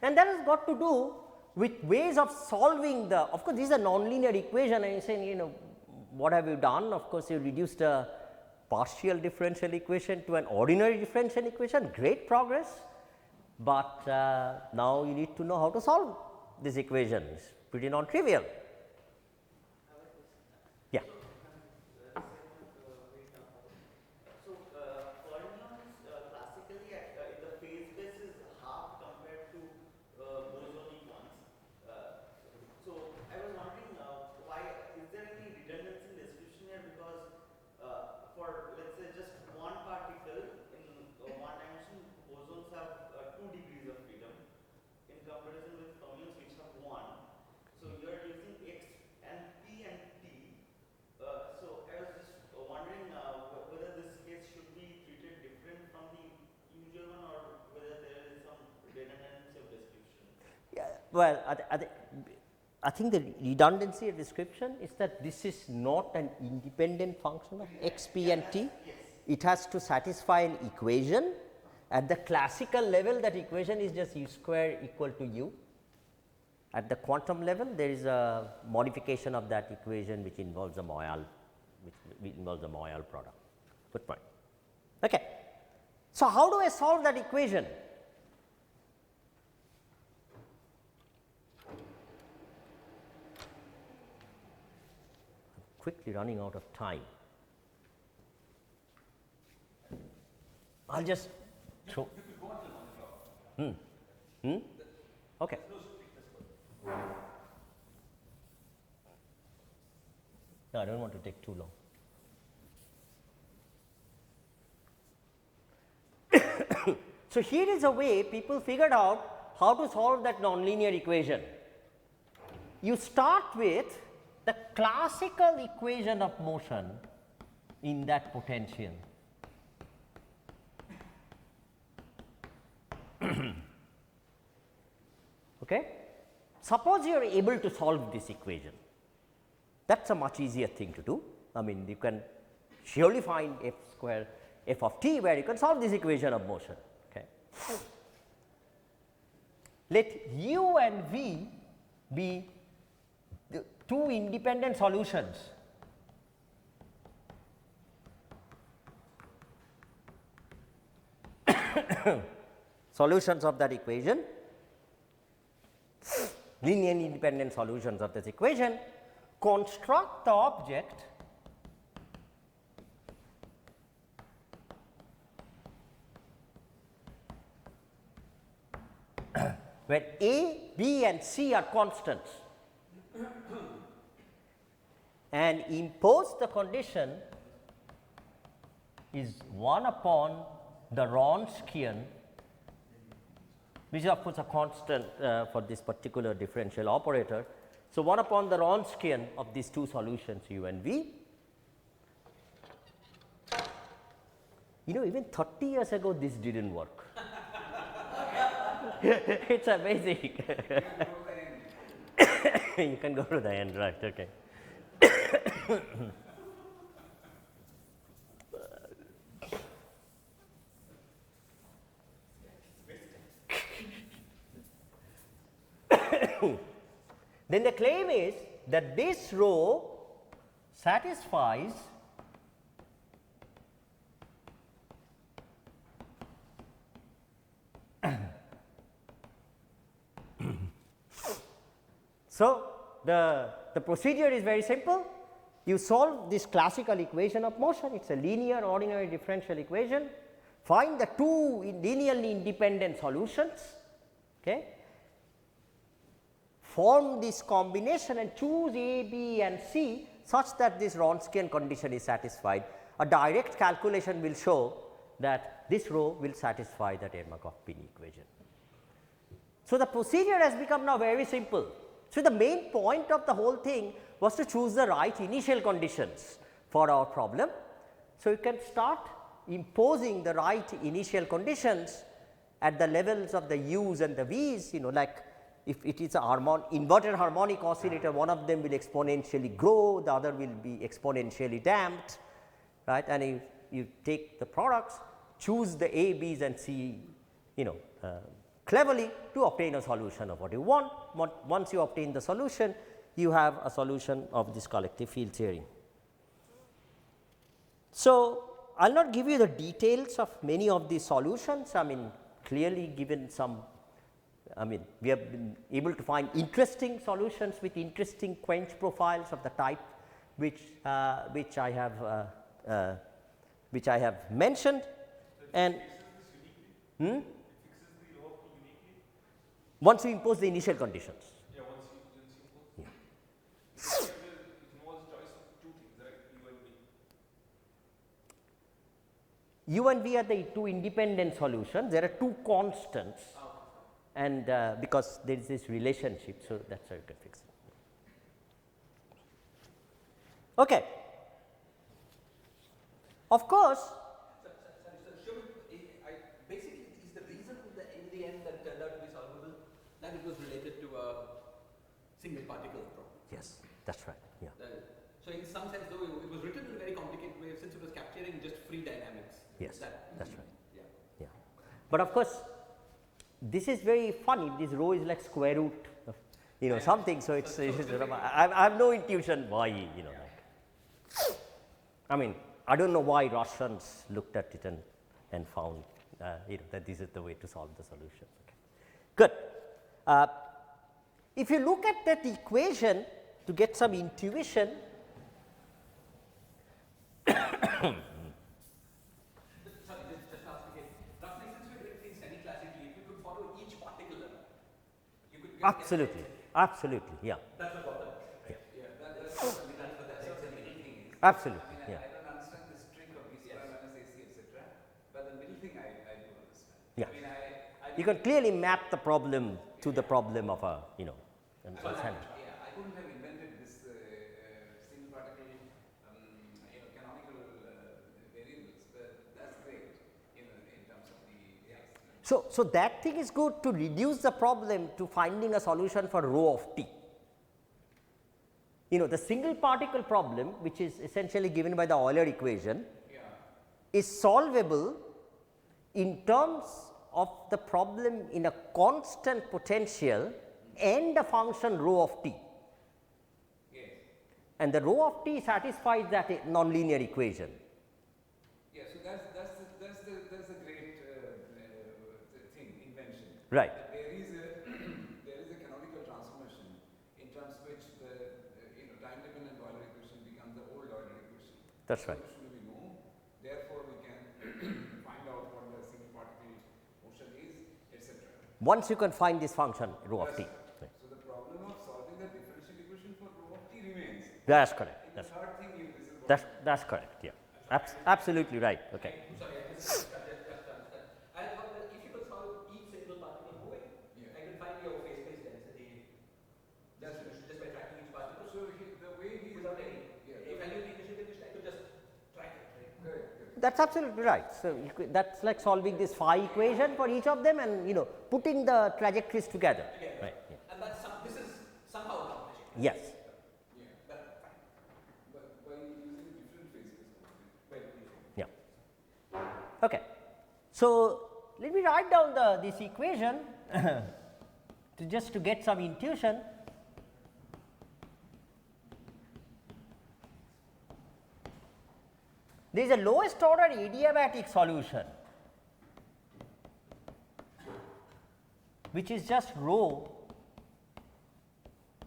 and that has got to do with ways of solving the, of course, this is a nonlinear equation, and you say, what have you done? Of course, you reduced a partial differential equation to an ordinary differential equation, great progress, but now you need to know how to solve this equation, it's pretty non-trivial. Yeah. So, fermions classically in the phase space is half compared well, I think the redundancy of description is that this is not an independent function of x, p and t. It has to satisfy an equation. At the classical level, that equation is just u square equal to u. At the quantum level, there is a modification of that equation which involves a Moyal, which involves a Moyal product. Good point. Okay. So, how do I solve that equation? Quickly running out of time. I'll just throw. Okay. No, I don't want to take too long. So, here is a way people figured out how to solve that nonlinear equation. You start with the classical equation of motion in that potential. Okay. Suppose you are able to solve this equation, that is a much easier thing to do. I mean, you can surely find f square f of t where you can solve this equation of motion. Okay. Let u and v be the two independent solutions. Solutions of that equation, linearly independent solutions of this equation, construct the object where A, B and C are constants and impose the condition is 1 upon the Wronskian, which is of course a constant for this particular differential operator. So, 1 upon the Wronskian of these two solutions u and v. You know, even 30 years ago this did not work. It is amazing. You can go to the end, right, okay. Then the claim is that this row satisfies so the procedure is very simple. You solve this classical equation of motion, it is a linear ordinary differential equation, find the two linearly independent solutions, okay, form this combination and choose A, B and C such that this Wronskian condition is satisfied. A direct calculation will show that this row will satisfy that Ermakov-Pini equation. So, the procedure has become now very simple. So, the main point of the whole thing was to choose the right initial conditions for our problem. So, you can start imposing the right initial conditions at the levels of the u's and the v's, you know, like if it is a inverted harmonic oscillator, one of them will exponentially grow, the other will be exponentially damped, right, and if you take the products, choose the A, B's and C, you know, cleverly to obtain a solution of what you want. Once you obtain the solution, you have a solution of this collective field theory. So, I will not give you the details of many of these solutions. I mean, clearly given some, I mean, we have been able to find interesting solutions with interesting quench profiles of the type which I have mentioned. And once you impose the initial conditions. Yeah, once you impose. It involves choice of two things, right? U and V. U and V are the two independent solutions. There are two constants, and because there is this relationship, so that's how you can fix it. Okay. Of course. Basically, is the reason in the end that turned out to be solvable that and it was related to a single particle problem. Yes, that's right. Yeah. So in some sense, though, it was written in a very complicated way, since it was capturing just free dynamics. Yes, that's right. Yeah. Yeah. But of course, this is very funny. This rho is like square root of something. So it's I have no intuition why like. I mean, I don't know why Russians looked at it and found that this is the way to solve the solution. Okay. Good. If you look at that equation to get some intuition. Sorry, just ask again. Roughly, since we're doing things semi-classically, if you could follow each particle, you could get Absolutely, absolutely, yeah. That's the bottom. Yeah. That's what the middle thing is. Absolutely, I mean, yeah. I don't understand this trick of B square minus AC, etc. But the middle thing I do understand. Yeah. I mean, You can clearly map the problem to the problem of a an sandwich. Yeah, I couldn't have invented this single particle, canonical variables, but that's great, in terms of the. So that thing is good to reduce the problem to finding a solution for rho of t. The single particle problem, which is essentially given by the Euler equation, is solvable in terms of the problem in a constant potential and a function rho of t. Yes. And the rho of t satisfies that nonlinear equation. Yeah, so that's the great thing, invention. Right. That there is a canonical transformation in terms of which the time-dependent Euler equation becomes the old Euler equation. That's right. Solution we know, therefore we can find out what the single particle motion is, etc. Once you can find this function rho of t. So the problem of solving the differential equation for rho of t remains. That's correct. In the third thing, this is what That's correct. Yeah. Absolutely right. Okay. Sorry, I just understand. I thought that if you could solve each single particle moving, I could find your phase space density. That's just by tracking each particle. So the way he Without any. If I knew the initial condition, I could just track it. Right? correct. That's absolutely right. So that's like solving this phi equation for each of them and putting the trajectories together. Right. Yeah. And this is somehow accomplishing. Yes. Yeah, that's fine. But by using different phases. Yeah. Okay. So let me write down this equation just to get some intuition. There is a lowest order adiabatic solution which is just rho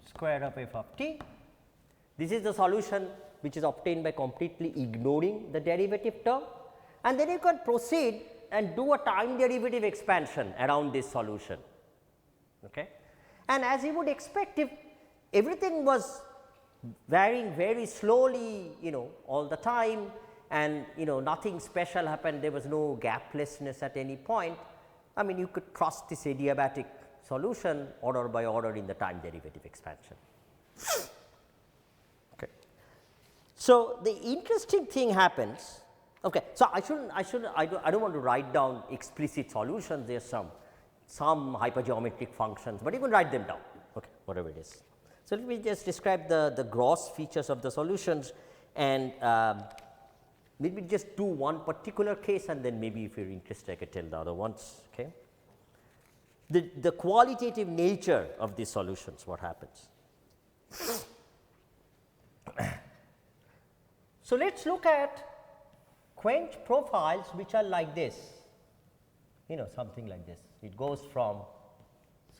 square of f of t. This is the solution which is obtained by completely ignoring the derivative term, and then you can proceed and do a time derivative expansion around this solution. Okay. And as you would expect, if everything was varying very slowly all the time, and nothing special happened, there was no gaplessness at any point, I mean you could trust this adiabatic solution order by order in the time derivative expansion. Okay. So the interesting thing happens. Okay, so I don't want to write down explicit solutions. There's some hypergeometric functions, but you can write them down. Okay, whatever it is. So let me just describe the gross features of the solutions, and let me just do one particular case, and then maybe if you're interested, I can tell the other ones. Okay. The qualitative nature of these solutions, what happens? So let's look at Quench profiles which are like this, something like this. It goes from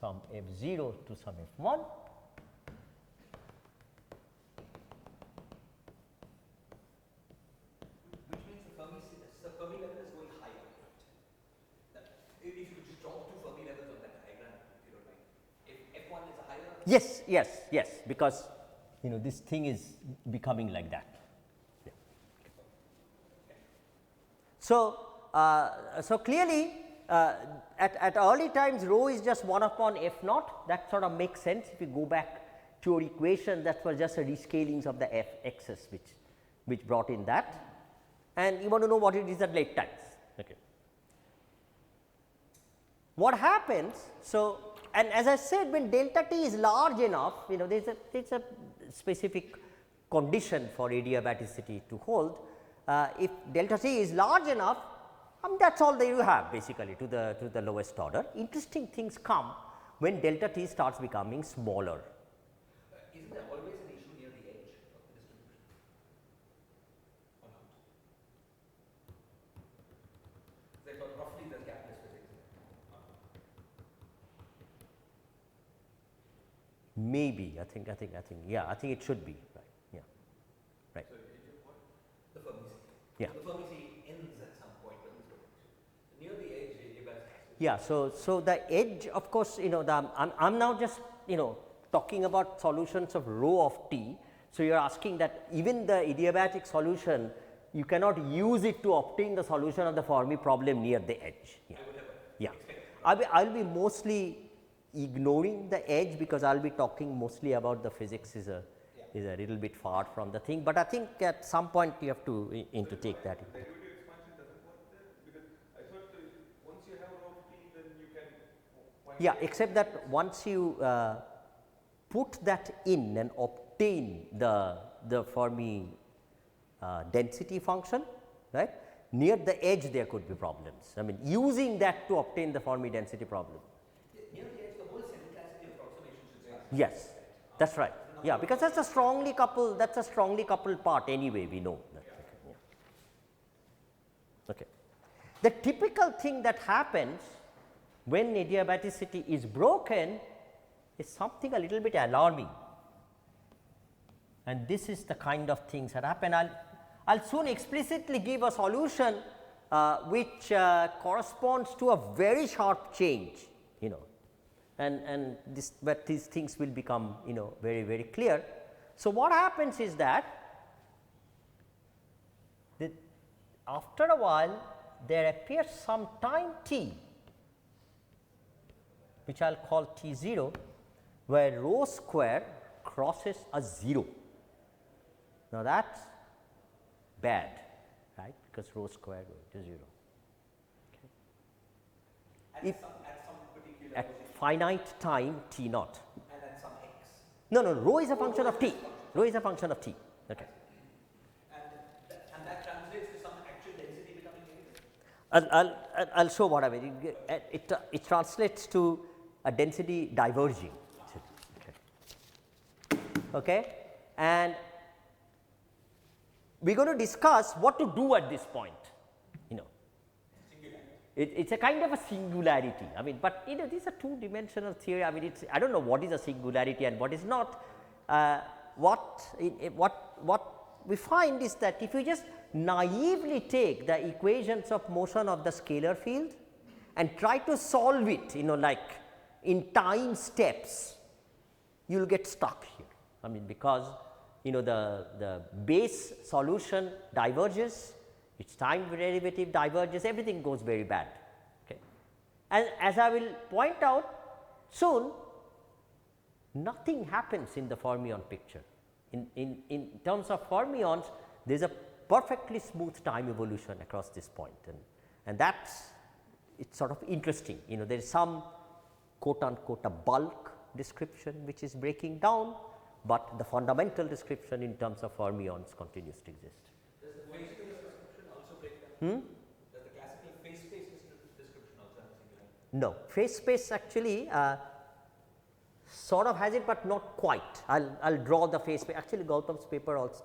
some f0 to some f1. Which means the Fermi level is going higher. If you could just draw two Fermi levels on that diagram, if you don't mind. If f1 is a higher. Yes, because this thing is becoming like that. Yeah. So clearly at early times rho is just 1 upon f naught. That sort of makes sense if you go back to your equation. That was just a rescalings of the f x's which brought in that, and you want to know what it is at late times. Okay. What happens? So and as I said, when delta t is large enough, there is a specific condition for adiabaticity to hold. If delta t is large enough, that is all that you have basically to the lowest order. Interesting things come when delta t starts becoming smaller. Isn't there always an issue near the edge of the distribution? Or not? They thought roughly the calculus physics. Maybe I think yeah, I think it should be right. Yeah, right. So edge of what? The Fermi sea. Yeah. So the Fermi sea ends at some point, but there's no connection. Near the edge, adiabatic. Yeah, so the edge, of course, I'm now just talking about solutions of rho of t. So you are asking that even the adiabatic solution, you cannot use it to obtain the solution of the Fermi problem near the edge. Yeah, yeah. I'll be mostly ignoring the edge because I'll be talking mostly about the physics is a little bit far from the thing, but I think at some point you have to take that. Derivative expansion doesn't work there because I thought once you have rho of t, then you can find. Yeah, except that once you put that in and obtain the Fermi density function, right, near the edge there could be problems. I mean, using that to obtain the Fermi density problem. Near the edge, the whole centricity approximation should start. Yes, that's right. Yeah, because that's a strongly coupled part anyway, we know that. Okay. The typical thing that happens when adiabaticity is broken is something a little bit alarming, and this is the kind of things that happen. I'll soon explicitly give a solution which corresponds to a very sharp change, and but these things will become very, very clear. So what happens is that after a while there appears some time t, which I will call t0, where rho square crosses a 0. Now that is bad, right, because rho square going to 0. Okay. If At some particular at position. finite time t naught. And then some x. No, rho is a function of t. Rho is a function of t. Okay. And that translates to some actual density becoming negative? I'll show what I mean. It translates to a density diverging. Okay, and we're going to discuss what to do at this point. It's a kind of a singularity. I mean, but these are two-dimensional theory. I mean, I don't know what is a singularity and what is not. What we find is that if you just naively take the equations of motion of the scalar field and try to solve it, like in time steps, you will get stuck here. I mean, because the base solution diverges, its time derivative diverges, everything goes very bad. Okay. And as I will point out soon, nothing happens in the fermion picture. In terms of fermions, there is a perfectly smooth time evolution across this point, and that's it's sort of interesting. There is some quote unquote a bulk description which is breaking down, but the fundamental description in terms of fermions continues to exist. Does the phase space description also break down? Does the classical phase space description also have a singularity? No, phase space actually sort of has it, but not quite. I'll draw the phase space. Actually, Gautam's paper also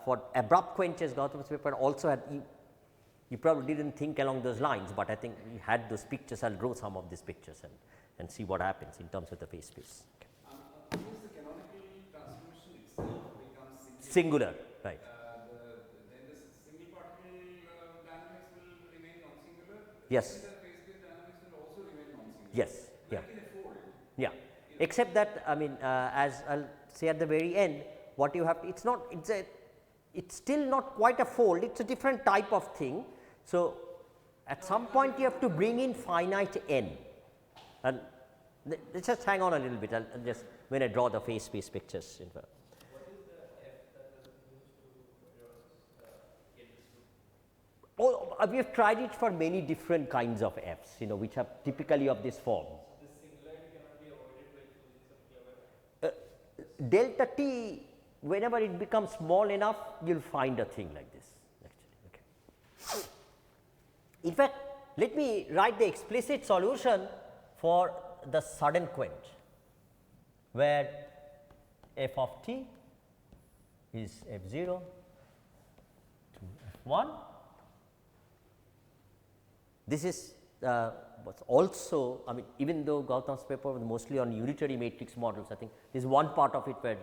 for abrupt quenches, Gautam's paper also had. You probably didn't think along those lines, but I think we had those pictures. I'll draw some of these pictures and see what happens in terms of the phase space. Okay. Once the canonical transformation itself becomes Singular, right. Then the single particle dynamics will remain non-singular. Yes. And the phase-space dynamics will also remain non-singular. Yes. Yeah. Like in a fold. Yeah. Except that, I mean, as I'll say at the very end, what you have, it's still not quite a fold. It's a different type of thing. So at some point you have to bring in finite n, and let's just hang on a little bit. I'll just when I draw the phase space pictures. What is the f that was used to get this to? Oh, we have tried it for many different kinds of f's, which are typically of this form. This singularity cannot delta t, whenever it becomes small enough, you will find a thing like this actually. Okay. In fact, let me write the explicit solution for the sudden quench, where f of t is f0 to f1. This is was also, I mean, even though Gautam's paper was mostly on unitary matrix models, I think this is one part of it where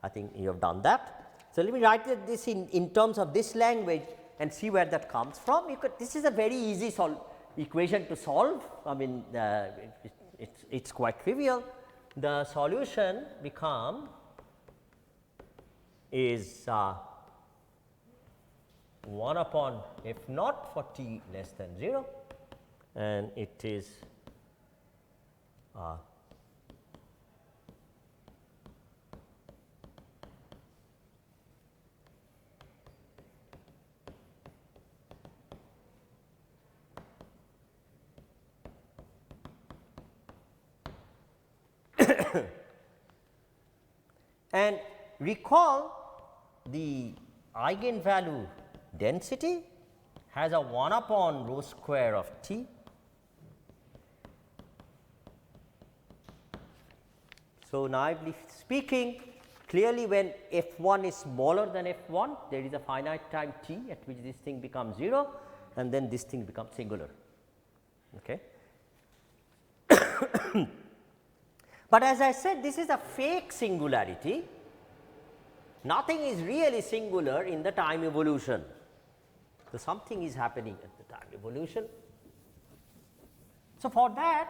I think you have done that. So, let me write this in terms of this language and see where that comes from. You could, this is a very easy equation to solve. I mean, it's quite trivial. The solution is 1 upon f naught for t less than 0, and it is and recall the eigenvalue density has a 1 upon rho square of t. So, naively speaking, clearly when f1 is smaller than f1, there is a finite time t at which this thing becomes 0, and then this thing becomes singular. Okay. But as I said, this is a fake singularity. Nothing is really singular in the time evolution. So, something is happening at the time evolution. So, for that,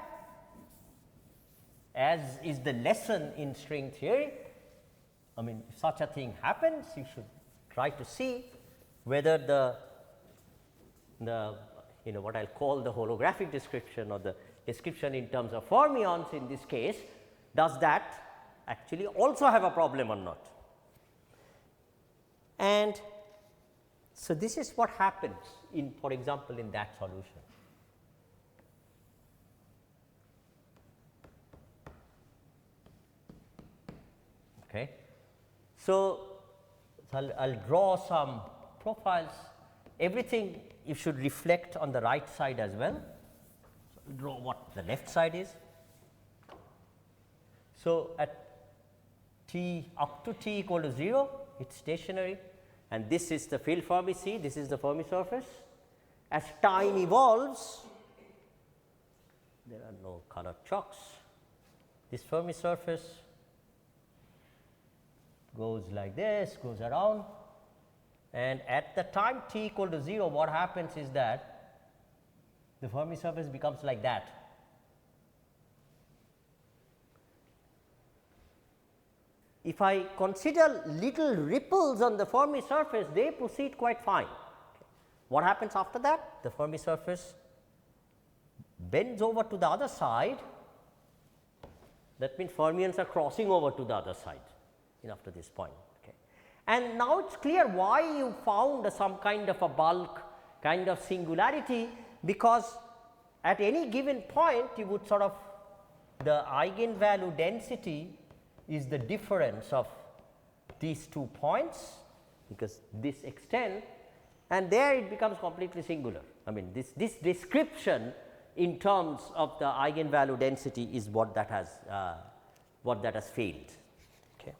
as is the lesson in string theory, I mean, if such a thing happens, you should try to see whether the what I will call the holographic description or the description in terms of fermions in this case, does that actually also have a problem or not. And so, this is what happens in, for example, in that solution. Okay. So, I'll draw some profiles. Everything you should reflect on the right side as well. So, I'll draw what the left side is. So, at t up to t equal to 0, it is stationary, and this is the field Fermi C, this is the Fermi surface. As time evolves, there are no colored chalks. This Fermi surface goes like this, goes around, and at the time t equal to 0, what happens is that the Fermi surface becomes like that. If I consider little ripples on the Fermi surface, they proceed quite fine. What happens after that? The Fermi surface bends over to the other side. That means fermions are crossing over to the other side after this point. Okay. And now it is clear why you found some kind of a bulk kind of singularity, because at any given point you would sort of, the eigenvalue density is the difference of these 2 points, because this extend, and there it becomes completely singular. I mean, this description in terms of the eigenvalue density is what that has failed. Okay.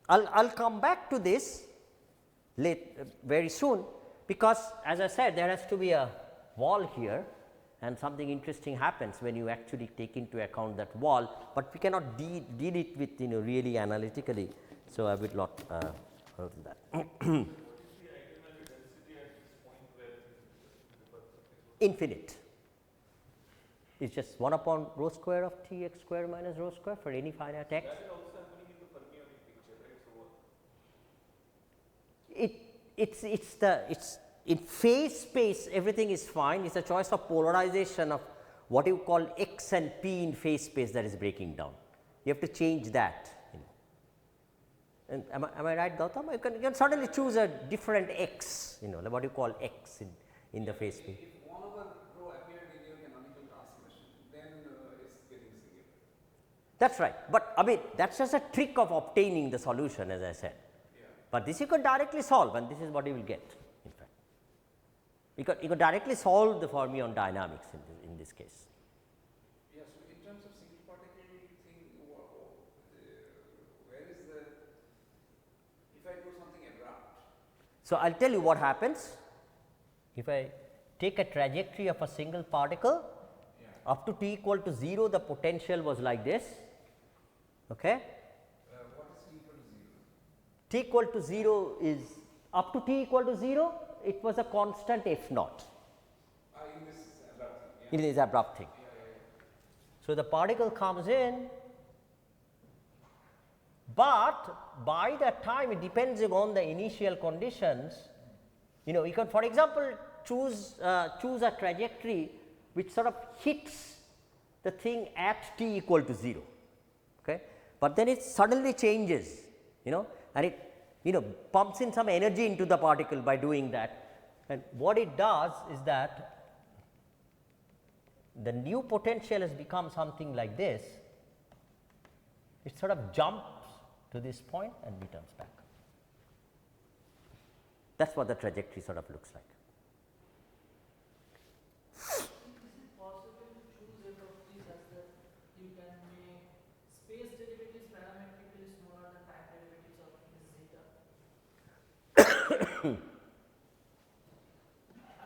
I'll come back to this very soon, because as I said, there has to be a wall here, and something interesting happens when you actually take into account that wall, but we cannot deal it with really analytically. So, I will not hold that. Infinite. It is just 1 upon rho square of t x square minus rho square for any finite x. That is also happening in the fermionic picture, right? So, It's in phase space, everything is fine. It is a choice of polarization of what you call x and p in phase space that is breaking down. You have to change that. And am I right, Gautam? You can suddenly choose a different x, like what you call x in the phase space. If 1 over rho appeared in your canonical transmission, then it's getting singular. That's right, but I mean that is just a trick of obtaining the solution, as I said. But this you can directly solve, and this is what you will get in fact. You can directly solve the fermion dynamics in this case. Yeah, so in terms of single particle thing, where is the, if I do something abrupt? So, I will tell you what happens if I take a trajectory of a single particle up to t equal to 0, the potential was like this. Okay. What is t equal to 0? T equal to 0 is up to t equal to 0, it was a constant f naught In this abrupt thing. in this abrupt thing. So, the particle comes in, but by that time it depends on the initial conditions. You can for example choose a trajectory which sort of hits the thing at t equal to 0, okay. But then it suddenly changes, and it pumps in some energy into the particle by doing that, and what it does is that the new potential has become something like this. It sort of jumps to this point and returns back. That is what the trajectory sort of looks like. Is it possible to choose f of t such that you can make space derivatives parametrically smaller than time derivatives of this zeta?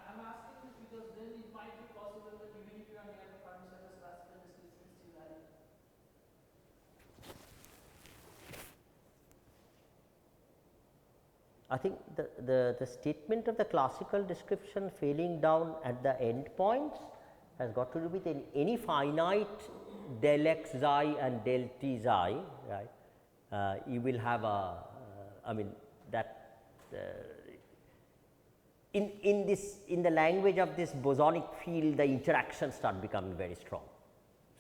I'm asking this because then it might be possible that even if you are near the Fermi surface, classical description is still valid. I think the statement of the classical description failing down at the end points has got to do with any finite del x xi and del t xi, right. You will have a, I mean that in the language of this bosonic field, the interactions start becoming very strong.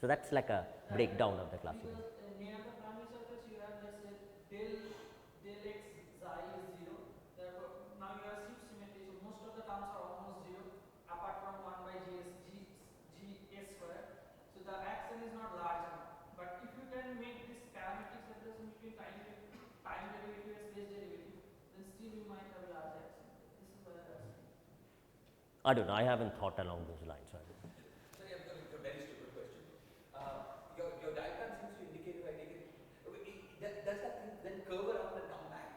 So, that is like a breakdown of the classical. Because near the Fermi surface you have, let's say, del x xi is 0, therefore now you have shift symmetry, so most of the terms are almost 0 apart from 1 by gs square. So the action is not large enough, but if you can make this parametric separation between time derivative and space derivative, then still you might have a large action. This is what I was saying. I don't know, I have not thought along those lines. Sorry, I've got a very stupid question. Your diagram seems to indicate, if I take it, does that thing then curve around and come back?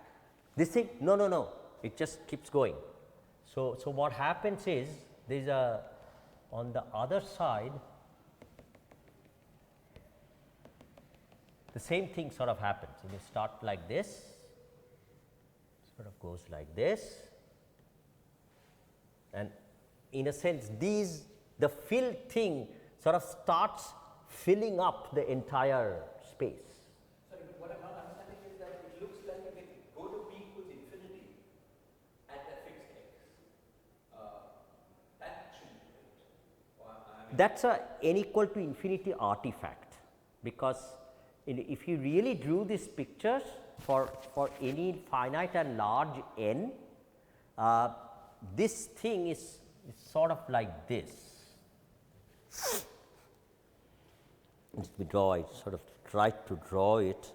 This thing, no, it just keeps going. So what happens is, there is a, on the other side, the same thing sort of happens. You start like this, sort of goes like this, and in a sense the filled thing sort of starts filling up the entire space. Sorry, but what I'm not understanding is that it looks like if it go to p equals infinity at that fixed x, that shouldn't be right. Or, I mean, That is a n equal to infinity artifact, because if you really drew these pictures for any finite and large n, this thing is sort of like this. Let me draw it, sort of try to draw it.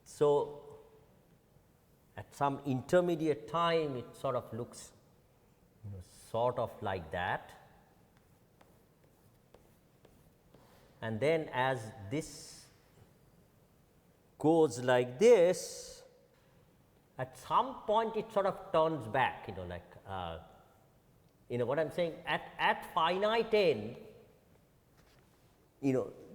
So, at some intermediate time it sort of looks sort of like that, and then as this goes like this, at some point it sort of turns back, like what I am saying, at finite n,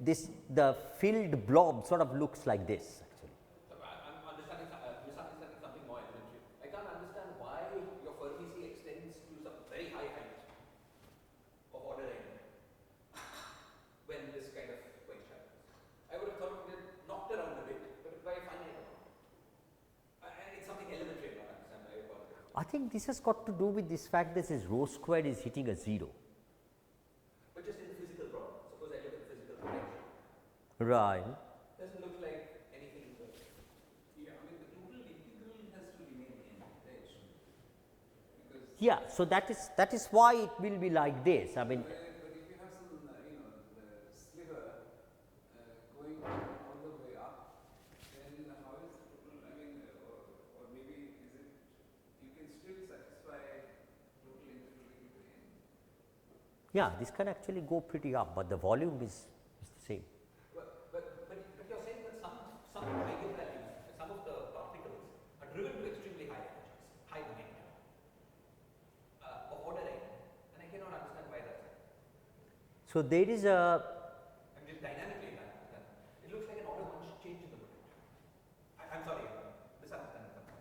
this the filled blob sort of looks like this actually. So I'm misunderstanding something more elementary. I can't understand why your Fermi sea extends to some very high height of order n when this kind of quench happens. I would have thought it would have knocked around a bit, but by a finite amount. And it's something elementary I don't understand. I apologize. I think this has got to do with this fact that this rho squared is hitting a 0. But just in the physical problem, suppose I look at the physical potential. Right. Doesn't look like anything. Yeah, I mean the total integral has to remain n, right? Because Yeah, so that is why it will be like this. I mean, but if you have Yeah, this can actually go pretty up, but the volume is the same. But you're saying that some eigenvalues, some of the particles are driven to extremely high energies, high momentum of order n, and I cannot understand why that's happening. So there is a I'm just dynamically it looks like an order 1 change in the momentum. I'm sorry, misunderstanding something.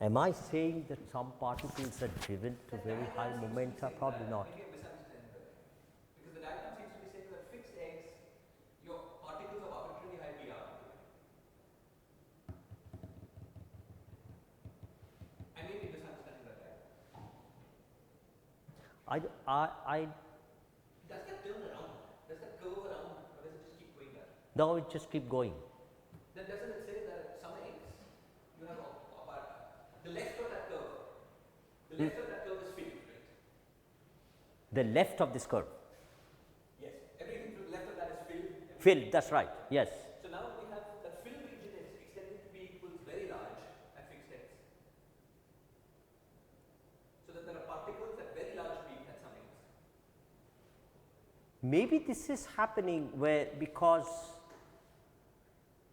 Am I saying that some particles are driven to very high momenta? Probably not. Maybe I'm misunderstanding that. Because the diagram seems to be saying that fixed x, your particles of arbitrarily high PR. I may be misunderstanding that diagram. Does that turn around? Does that curve around, or does it just keep going there? No, it just keep going. Then doesn't it say that at some x, you have the left of that curve, the left of that curve is filled, right? The left of this curve. Yes. Everything to the left of that is filled. Filled, that's right, yes. So now we have that filled region is extended to be equals very large at fixed x. So that there are particles at very large peak at some x. Maybe this is happening where because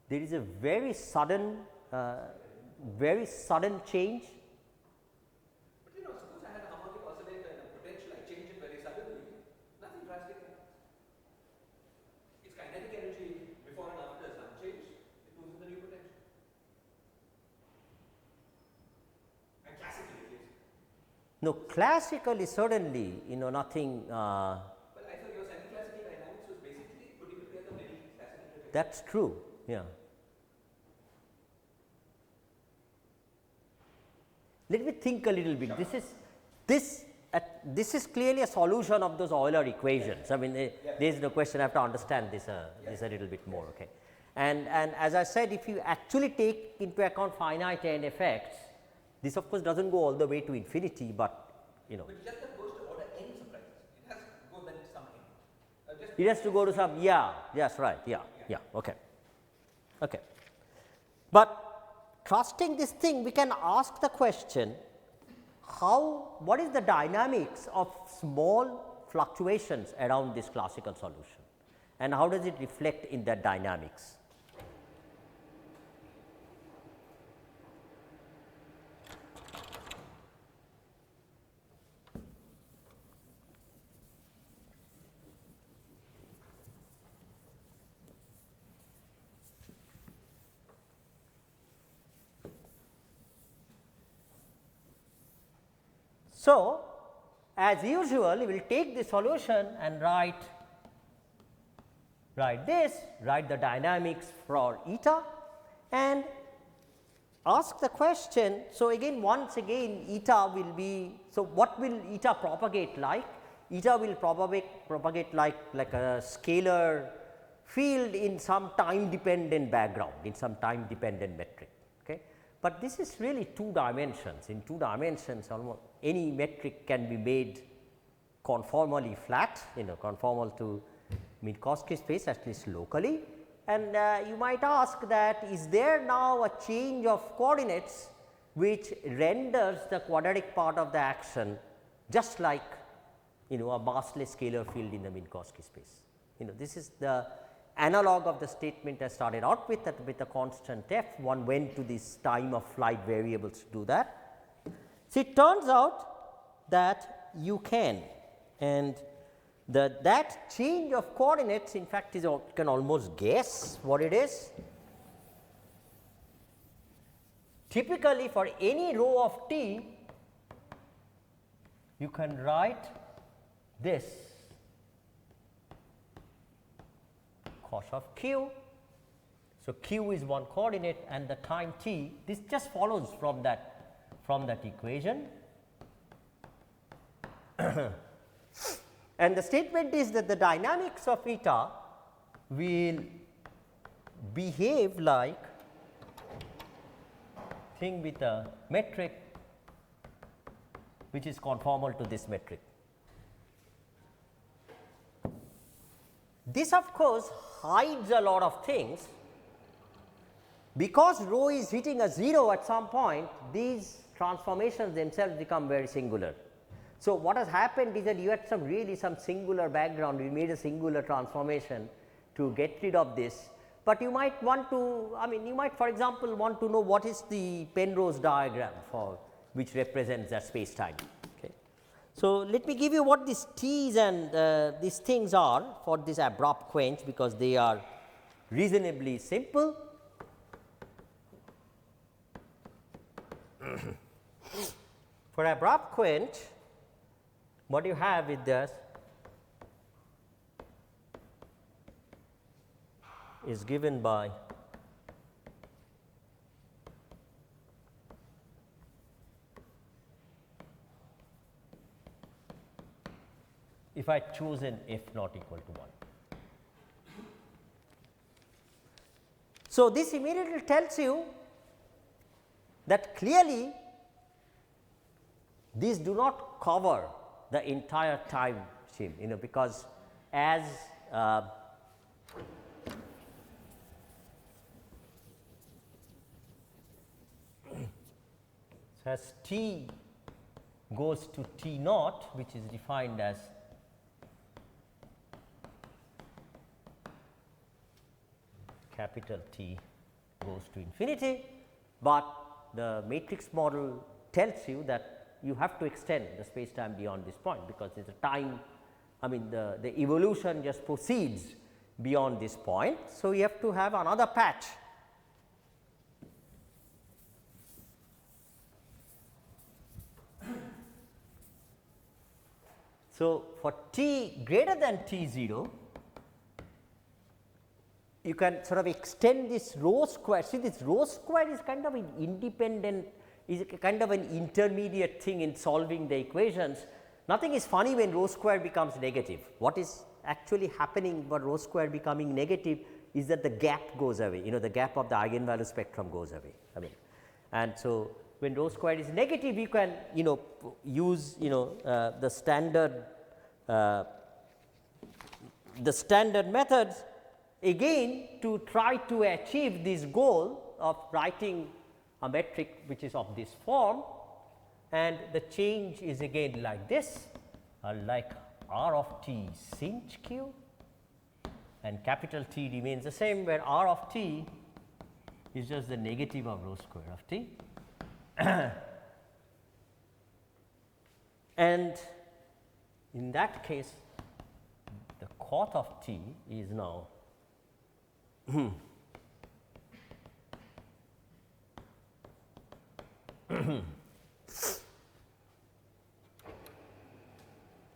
there is a very sudden change. But you know, suppose I had a harmonic oscillator and a potential, I change it very suddenly, nothing drastic happens. Its kinetic energy before and after is unchanged, it moves in the new potential. And classically at least. No, classically certainly, nothing. Well, I thought your semi-classical dynamics was basically putting together many classical detectors. That's true, yeah. Let me think a little bit. This is clearly a solution of those Euler equations. I mean, there is no question. I have to understand this a little bit more. Okay, and as I said, if you actually take into account finite end effects, this of course doesn't go all the way to infinity, but But just that goes to order n surprises. It has to go then to some n. It has to go to some, yes, right, okay. But trusting this thing, we can ask the question, what is the dynamics of small fluctuations around this classical solution, and how does it reflect in that dynamics? So, as usual, we will take the solution and write the dynamics for eta, and ask the question. So, once again eta will be, so what will eta propagate like? Eta will propagate like a scalar field in some time dependent background, in some time dependent metric. Okay. But this is really 2 dimensions. In 2 dimensions, almost any metric can be made conformally flat, conformal to Minkowski space, at least locally. And you might ask that, is there now a change of coordinates which renders the quadratic part of the action just like a massless scalar field in the Minkowski space? This is the analog of the statement I started out with, that with a constant f, one went to this time of flight variables to do that. So, it turns out that you can, and that change of coordinates in fact is, you can almost guess what it is. Typically for any rho of t, you can write this cos of q. So, q is one coordinate and the time t, this just follows from that equation. And the statement is that the dynamics of eta will behave like thing with a metric which is conformal to this metric. This of course hides a lot of things. Because rho is hitting a 0 at some point, these transformations themselves become very singular. So, what has happened is that you had some singular background, you made a singular transformation to get rid of this, but you might want to, I mean you might for example want to know what is the Penrose diagram for which represents that space time. Okay. So, let me give you what these T's and these things are for this abrupt quench, because they are reasonably simple. For abrupt quench, what you have with this is given by if I choose an f not equal to 1. So, this immediately tells you that clearly these do not cover the entire time stream, because as as t goes to t naught, which is defined as capital T goes to infinity, but the matrix model tells you that you have to extend the space time beyond this point, because there is a time, I mean the evolution just proceeds beyond this point. So, you have to have another patch. So, for t greater than t 0, you can sort of extend this rho square. See, this rho square is kind of an independent, is kind of an intermediate thing in solving the equations. Nothing is funny when rho square becomes negative. What is actually happening for rho square becoming negative is that the gap goes away, the gap of the eigenvalue spectrum goes away. I mean, and so when rho square is negative, you can use the standard methods again to try to achieve this goal of writing a metric which is of this form, and the change is again like this, like r of t sinh q, and capital T remains the same, where r of t is just the negative of rho square of t. And in that case, the cot of t is now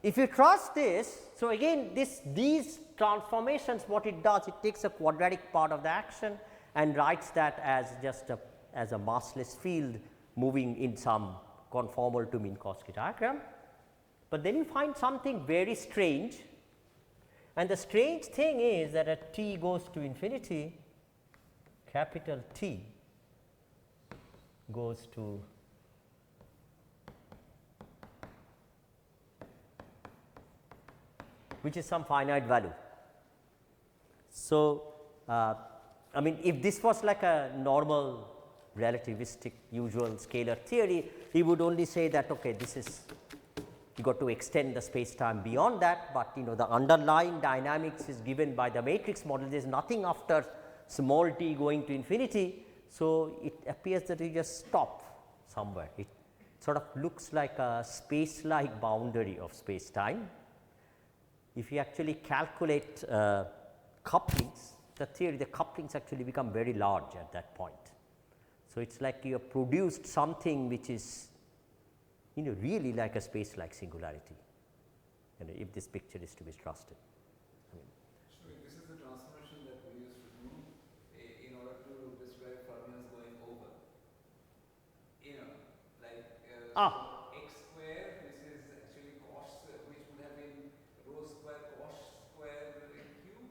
if you trust this, so again these transformations, what it does, it takes a quadratic part of the action and writes that as just as a massless field moving in some conformal to Minkowski diagram. But then you find something very strange, and the strange thing is that at t goes to infinity, capital T goes to which is some finite value. So, I mean if this was like a normal relativistic usual scalar theory, he would only say that okay, this is you got to extend the space time beyond that, but the underlying dynamics is given by the matrix model. There is nothing after small t going to infinity. So, it appears that you just stop somewhere. It sort of looks like a space like boundary of space time. If you actually calculate couplings, the couplings actually become very large at that point. So, it is like you have produced something which is really like a space like singularity, if this picture is to be trusted. I mean, this is the transformation that we used to do in order to describe fermions going over. Like x square, which is actually cos, which would have been rho square cos square in q.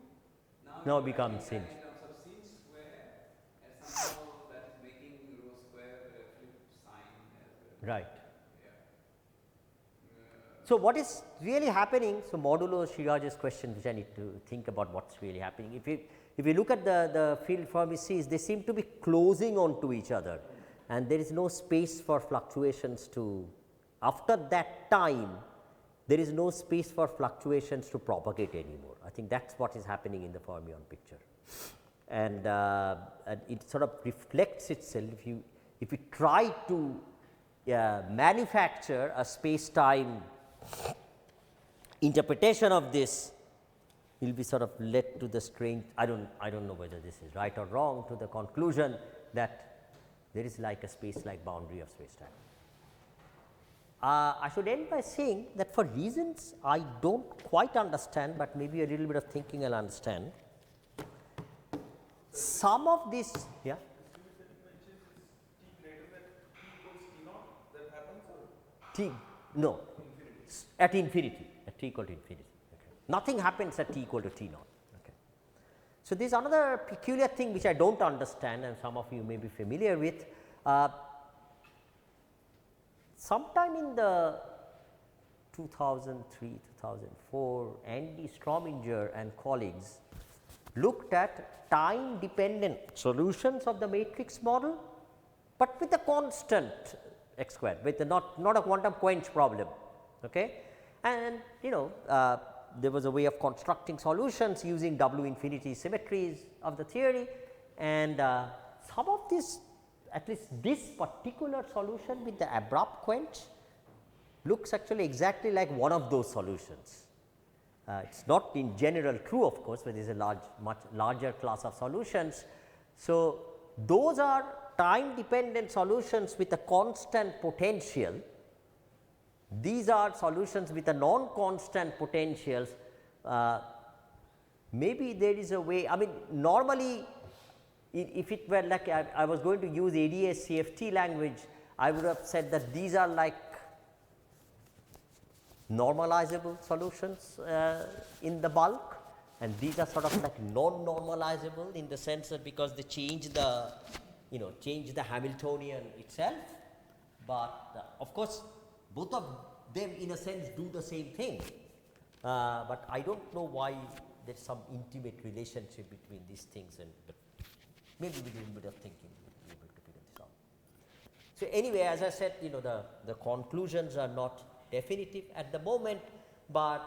Now it becomes sinh. In terms of sinh square, and somehow that is making rho square flip sign as well. Right. So, what is really happening? So, modulo Shiraj's question, which I need to think about what is really happening. If you look at the field Fermi-Cs, they seem to be closing on to each other, and there is no space for fluctuations to after that time, there is no space for fluctuations to propagate anymore. I think that is what is happening in the fermion picture. And it sort of reflects itself if you try to manufacture a space time interpretation of this, you will be sort of led to the strange, I do not know whether this is right or wrong, to the conclusion that there is like a space like boundary of space time. I should end by saying that for reasons I do not quite understand, but maybe a little bit of thinking I will understand. Some of this, yeah. T, no, at infinity, at t equal to infinity. Okay. Nothing happens at t equal to t naught. Okay. So, this is another peculiar thing which I do not understand, and some of you may be familiar with. Sometime in the 2003, 2004, Andy Strominger and colleagues looked at time dependent solutions of the matrix model, but with a constant x squared, with the not a quantum quench problem. Okay. And there was a way of constructing solutions using W infinity symmetries of the theory, and some of this, at least this particular solution with the abrupt quench looks actually exactly like one of those solutions. It is not in general true, of course, but there is a much larger class of solutions. So, those are time dependent solutions with a constant potential. These are solutions with a non constant potentials. Maybe there is a way, I mean normally if it were like I was going to use ADS CFT language, I would have said that these are like normalizable solutions in the bulk, and these are sort of like non-normalizable in the sense that because they change the change the Hamiltonian itself, but of course both of them in a sense do the same thing, but I do not know why there is some intimate relationship between these things, and but maybe with a little bit of thinking we will be able to figure this out. So, anyway, as I said, the conclusions are not definitive at the moment, but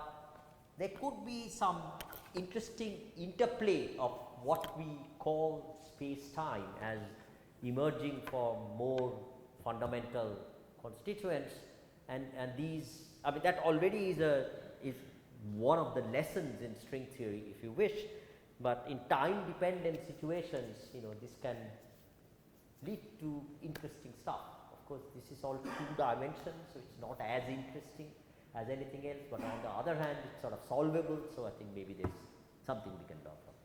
there could be some interesting interplay of what we call space time as emerging from more fundamental constituents, and these, I mean that already is one of the lessons in string theory if you wish, but in time dependent situations this can lead to interesting stuff. Of course, this is all 2 dimensions, so it is not as interesting as anything else, but on the other hand it is sort of solvable. So, I think maybe there is something we can learn from